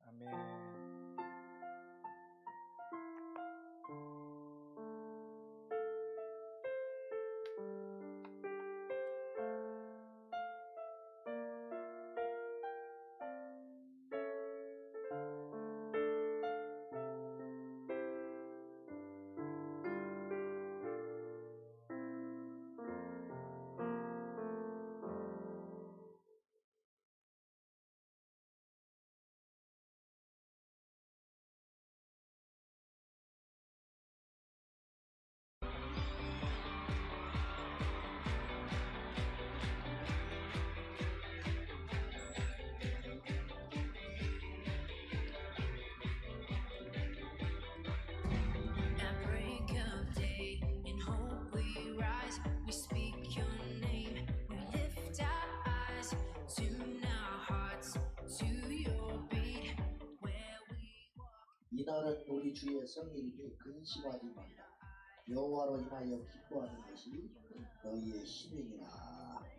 아멘. 이날은 우리 주의 성일이니 근심하지 말라. 여호와로 인하여 기뻐하는 것이 너희의 힘이니라.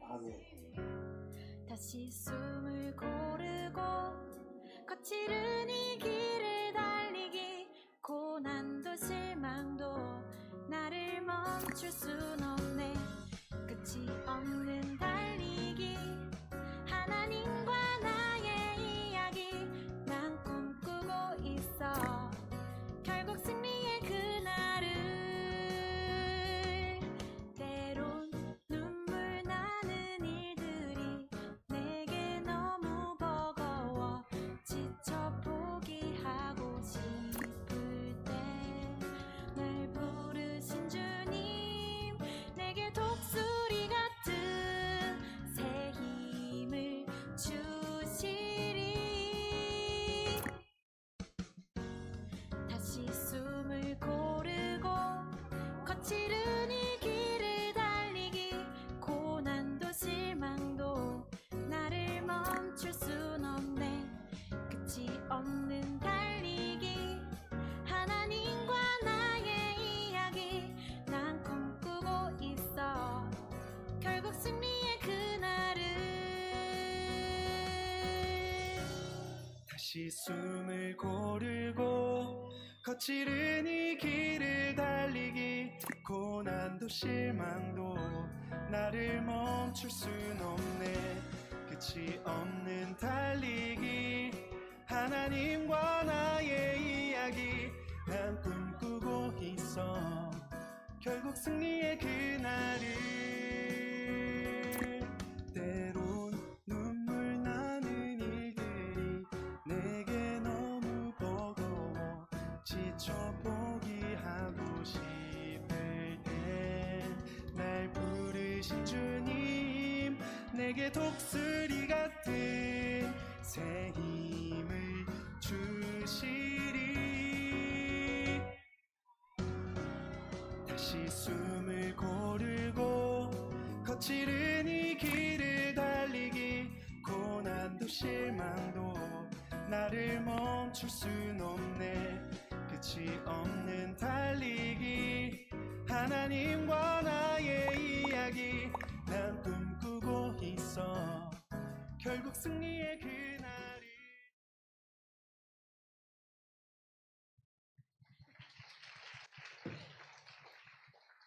아멘. 다시 숨을 고르고 거칠은 이 길을 달리기 고난도 실망도 나를 멈출 순 없네. 끝이 없는 달리기 하나님과 나의 이야기 난 꿈꾸고 있어. 결국 승리의 그날을 때론 눈물 나는 일들이 내게 너무 버거워 지쳐 포기하고 싶을 때 날 부르신 주님 내게 독수리 같은 새 힘을 주시리. 다시 숨을 고르고 거칠은 이 길을 달리기 고난도 실망도 나를 멈출 순 없네. 끝이 없는 달리기 하나님과 나의 이야기 난 꿈꾸고 있어. 결국 승리의 그날을 다시 숨을 고르고 거칠은 이 길을 달리기 고난도 실망도 나를 멈출 순 없네. 끝이 없는 달리기 하나님과 나의 이야기 난 꿈꾸고 있어. 결국 승리의 그날을 때론 눈물 나는 일들이 내게 너무 버거워 지쳐 포기하고 싶을 땐 날 부르신 주님 내게 독수리 같은 새 힘을 주시리. 다시 숨을 고르고 거칠은 이 길을 달리기 고난도 실망도 나를 멈출 순 없네. 끝이 없는 달리기 하나님과 나의 이야기 난 꿈꾸고 있어. 결국 승리의 그날이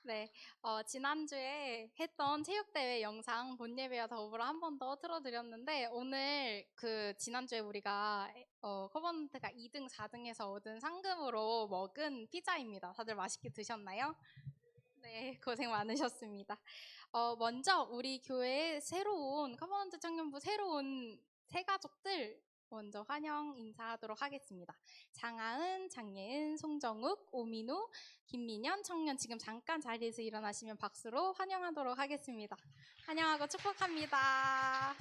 네, 지난주에 했던 체육대회 영상 본예배와 더불어 한 번 더 틀어드렸는데, 오늘 지난주에 우리가, 커버넌트가 2등, 4등에서 얻은 상금으로 먹은 피자입니다. 다들 맛있게 드셨나요? 네, 고생 많으셨습니다. 먼저 우리 교회의 커버넌트 청년부 새로운 새 가족들 먼저 환영 인사하도록 하겠습니다. 장하은, 장예은, 송정욱, 오민우, 김민현 청년 지금 잠깐 자리에서 일어나시면 박수로 환영하도록 하겠습니다. 환영하고 축복합니다.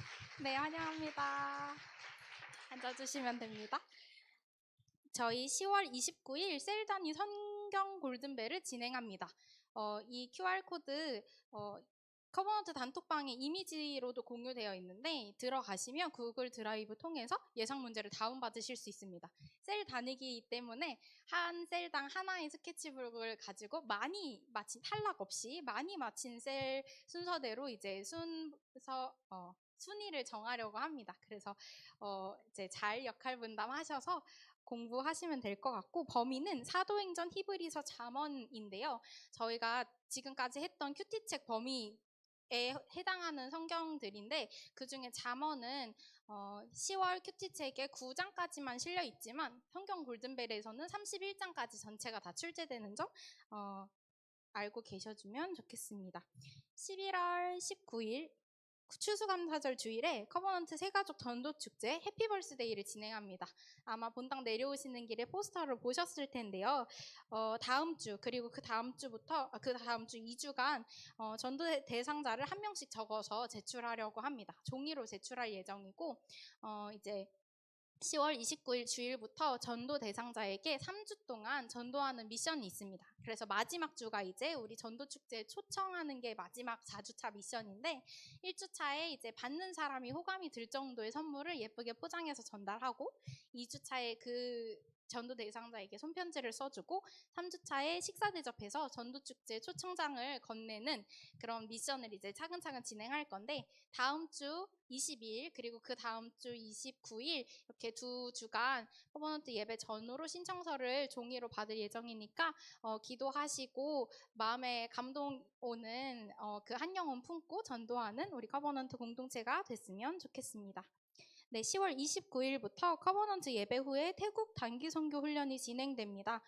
네, 환영합니다. 앉아주시면 됩니다. 저희 10월 29일 셀단위 성경 골든벨을 진행합니다. 이 QR코드 커버넌트 단톡방에 이미지로도 공유되어 있는데 들어가시면 구글 드라이브 통해서 예상 문제를 다운받으실 수 있습니다. 셀 단위이기 때문에 한 셀당 하나의 스케치북을 가지고 많이 마친 탈락 없이 많이 마친 셀 순서대로 이제 순위를 정하려고 합니다. 그래서 이제 잘 역할 분담하셔서 공부하시면 될 것 같고, 범위는 사도행전, 히브리서, 잠언인데요. 저희가 지금까지 했던 큐티책 범위에 해당하는 성경들인데, 그중에 잠언은 10월 큐티책에 9장까지만 실려 있지만 성경 골든벨에서는 31장까지 전체가 다 출제되는 점 알고 계셔주면 좋겠습니다. 11월 19일 추수감사절 주일에 커버넌트 새가족 전도축제 해피벌스데이를 진행합니다. 아마 본당 내려오시는 길에 포스터를 보셨을 텐데요. 다음 주 그리고 그 다음 주 2주간 전도 대상자를 한 명씩 적어서 제출하려고 합니다. 종이로 제출할 예정이고 이제 10월 29일 주일부터 전도 대상자에게 3주 동안 전도하는 미션이 있습니다. 그래서 마지막 주가 이제 우리 전도 축제에 초청하는 게 마지막 4주차 미션인데, 1주차에 이제 받는 사람이 호감이 들 정도의 선물을 예쁘게 포장해서 전달하고, 2주차에 그 전도 대상자에게 손편지를 써주고 3주차에 식사 대접해서 전도축제 초청장을 건네는 그런 미션을 이제 차근차근 진행할 건데, 다음 주 22일 그리고 그 다음 주 29일 이렇게 2주간 커버넌트 예배 전후로 신청서를 종이로 받을 예정이니까 기도하시고 마음에 감동 오는 그 한 영혼 품고 전도하는 우리 커버넌트 공동체가 됐으면 좋겠습니다. 네, 10월 29일부터 커버넌트 예배 후에 태국 단기 선교 훈련이 진행됩니다.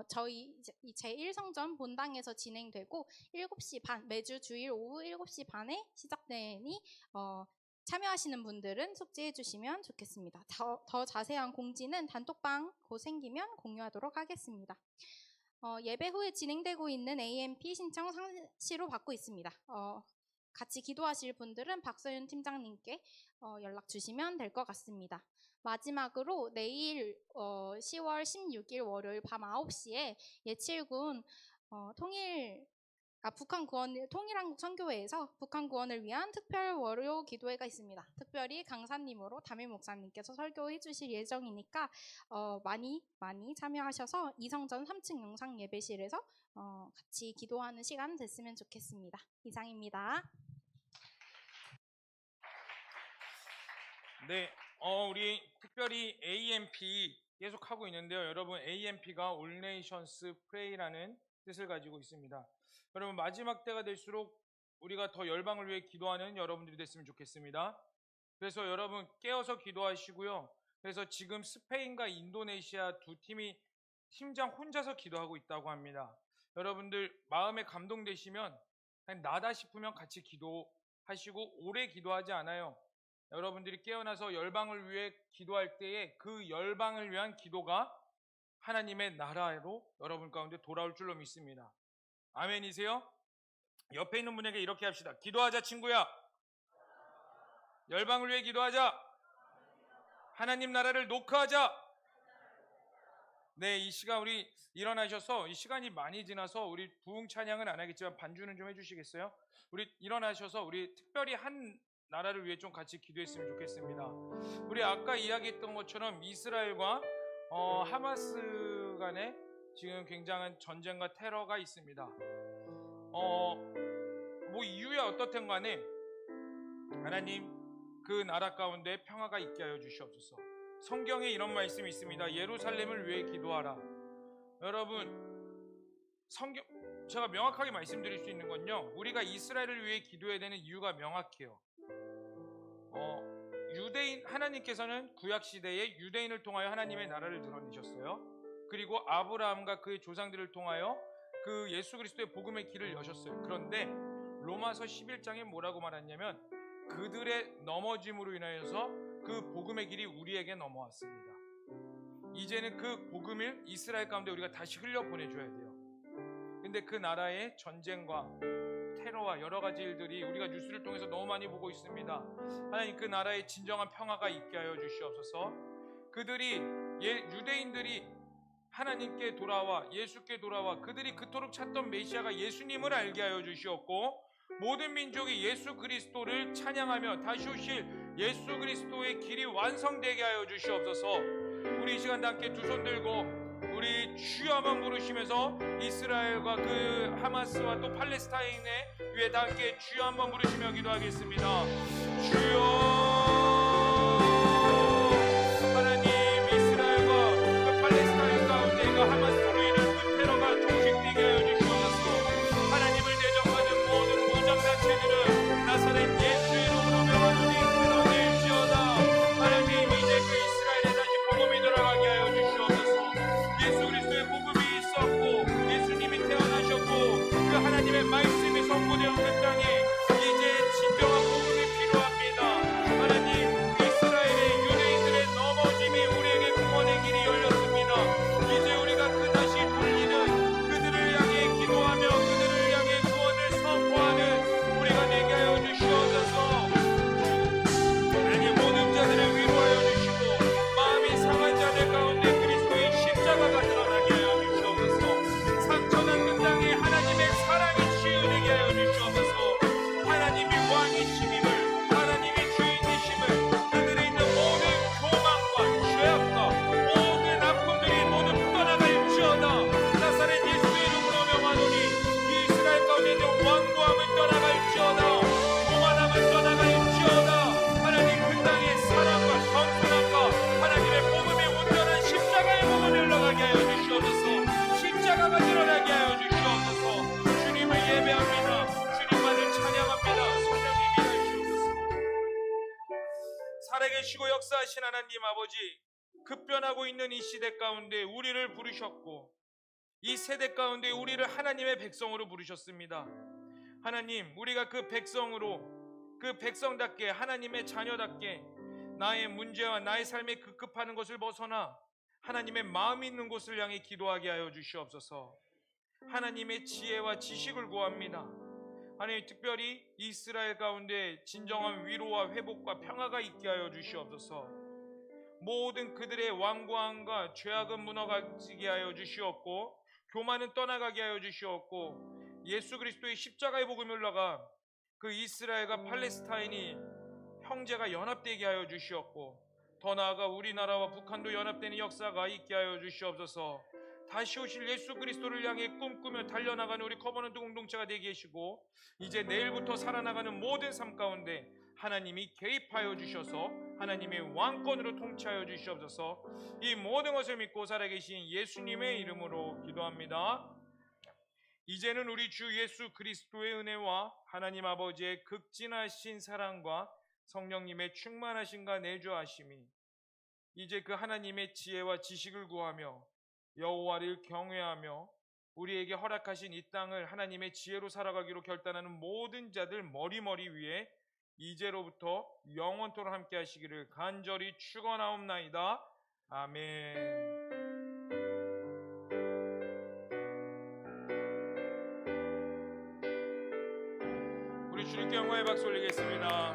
저희 제1성전 본당에서 진행되고 7시 반, 매주 주일 오후 7시 반에 시작되니 참여하시는 분들은 속지해 주시면 좋겠습니다. 더 자세한 공지는 단톡방 곧 생기면 공유하도록 하겠습니다. 예배 후에 진행되고 있는 AMP 신청 상시로 받고 있습니다. 같이 기도하실 분들은 박서윤 팀장님께 연락 주시면 될 것 같습니다. 마지막으로 내일 10월 16일 월요일 밤 9시에 예칠군 북한 구원 통일한국 선교회에서 북한 구원을 위한 특별 월요 기도회가 있습니다. 특별히 강사님으로 담임 목사님께서 설교해 주실 예정이니까 많이 참여하셔서 이성전 3층 영상 예배실에서 같이 기도하는 시간 됐으면 좋겠습니다. 이상입니다. 네, 우리 특별히 AMP 계속 하고 있는데요. 여러분, AMP가 All Nations Pray라는 뜻을 가지고 있습니다. 여러분, 마지막 때가 될수록 우리가 더 열방을 위해 기도하는 여러분들이 됐으면 좋겠습니다. 그래서 여러분 깨어서 기도하시고요. 그래서 지금 스페인과 인도네시아 두 팀이 팀장 혼자서 기도하고 있다고 합니다. 여러분들 마음에 감동되시면 그냥 나다 싶으면 같이 기도하시고 오래 기도하지 않아요. 여러분들이 깨어나서 열방을 위해 기도할 때에 그 열방을 위한 기도가 하나님의 나라로 여러분 가운데 돌아올 줄로 믿습니다. 아멘이세요? 옆에 있는 분에게 이렇게 합시다. 기도하자 친구야. 열방을 위해 기도하자. 하나님 나라를 노크하자. 네, 이 시간 우리 일어나셔서, 이 시간이 많이 지나서 우리 부흥 찬양은 안 하겠지만 반주는 좀 해주시겠어요? 우리 일어나셔서 우리 특별히 한 나라를 위해 좀 같이 기도했으면 좋겠습니다. 우리 아까 이야기했던 것처럼 이스라엘과 하마스 간에 지금 굉장한 전쟁과 테러가 있습니다. 뭐 이유야 어떻든 간에 하나님 그 나라 가운데 평화가 있게 하여 주시옵소서. 성경에 이런 말씀이 있습니다. 예루살렘을 위해 기도하라. 여러분, 제가 명확하게 말씀드릴 수 있는 건요, 우리가 이스라엘을 위해 기도해야 되는 이유가 명확해요. 하나님께서는 구약 시대에 유대인을 통하여 하나님의 나라를 드러내셨어요. 그리고 아브라함과 그의 조상들을 통하여 그 예수 그리스도의 복음의 길을 여셨어요. 그런데 로마서 11장에 뭐라고 말했냐면 그들의 넘어짐으로 인하여서 그 복음의 길이 우리에게 넘어왔습니다. 이제는 그 복음을 이스라엘 가운데 우리가 다시 흘려보내줘야 돼요. 근데 그 나라의 전쟁과 테러와 여러 가지 일들이 우리가 뉴스를 통해서 너무 많이 보고 있습니다. 하나님 그 나라에 진정한 평화가 있게 하여 주시옵소서. 유대인들이 하나님께 돌아와 예수께 돌아와 그들이 그토록 찾던 메시아가 예수님을 알게 하여 주시옵고, 모든 민족이 예수 그리스도를 찬양하며 다시 오실 예수 그리스도의 길이 완성되게 하여 주시옵소서. 우리 이 시간 다 함께 두 손 들고 우리 주여 한번 부르시면서 이스라엘과 그 하마스와 또 팔레스타인의 위에 다 함께 주여 한번 부르시며 기도하겠습니다. 주여, 하나님 이스라엘과 그 팔레스타인 가운데 그 하마스로 인한 그 테러가 종식되게 하여 주시옵소서. 하나님을 대적하는 모든 무장단체들은 나사렛 예수 이름으로 명하노니 끊어낼지어다. 하나님 이제 그 이스라엘에 다시 복음이 돌아가게 하여 주시옵소서. 예수 그리스도의 복음이 있었고 예수님이 태어나셨고 그 하나님의 말씀이 선포되어 그 땅에 이제 진정한 복음이 필요합니다. 전능하신 하나님 아버지, 급변하고 있는 이 시대 가운데 우리를 부르셨고 이 세대 가운데 우리를 하나님의 백성으로 부르셨습니다. 하나님, 우리가 그 백성으로, 그 백성답게, 하나님의 자녀답게 나의 문제와 나의 삶에 급급하는 것을 벗어나 하나님의 마음이 있는 곳을 향해 기도하게 하여 주시옵소서. 하나님의 지혜와 지식을 구합니다. 하나님, 특별히 이스라엘 가운데 진정한 위로와 회복과 평화가 있게 하여 주시옵소서. 모든 그들의 완고함과 죄악은 무너지게 하여 주시옵고 교만은 떠나가게 하여 주시옵고 예수 그리스도의 십자가의 복음이 올라가 그 이스라엘과 팔레스타인이 형제가 연합되게 하여 주시옵고 더 나아가 우리나라와 북한도 연합되는 역사가 있게 하여 주시옵소서. 다시 오실 예수 그리스도를 향해 꿈꾸며 달려나가는 우리 커버넌트 공동체가 되게 하시고 이제 내일부터 살아나가는 모든 삶 가운데 하나님이 개입하여 주셔서 하나님의 왕권으로 통치하여 주시옵소서. 이 모든 것을 믿고 살아계신 예수님의 이름으로 기도합니다. 이제는 우리 주 예수 그리스도의 은혜와 하나님 아버지의 극진하신 사랑과 성령님의 충만하심과 내주하심이 이제 그 하나님의 지혜와 지식을 구하며 여호와를 경외하며 우리에게 허락하신 이 땅을 하나님의 지혜로 살아가기로 결단하는 모든 자들 머리머리 위에 이제로부터 영원토록 함께 하시기를 간절히 축원하옵나이다. 아멘. 우리 주님께 영광의 박수 올리겠습니다.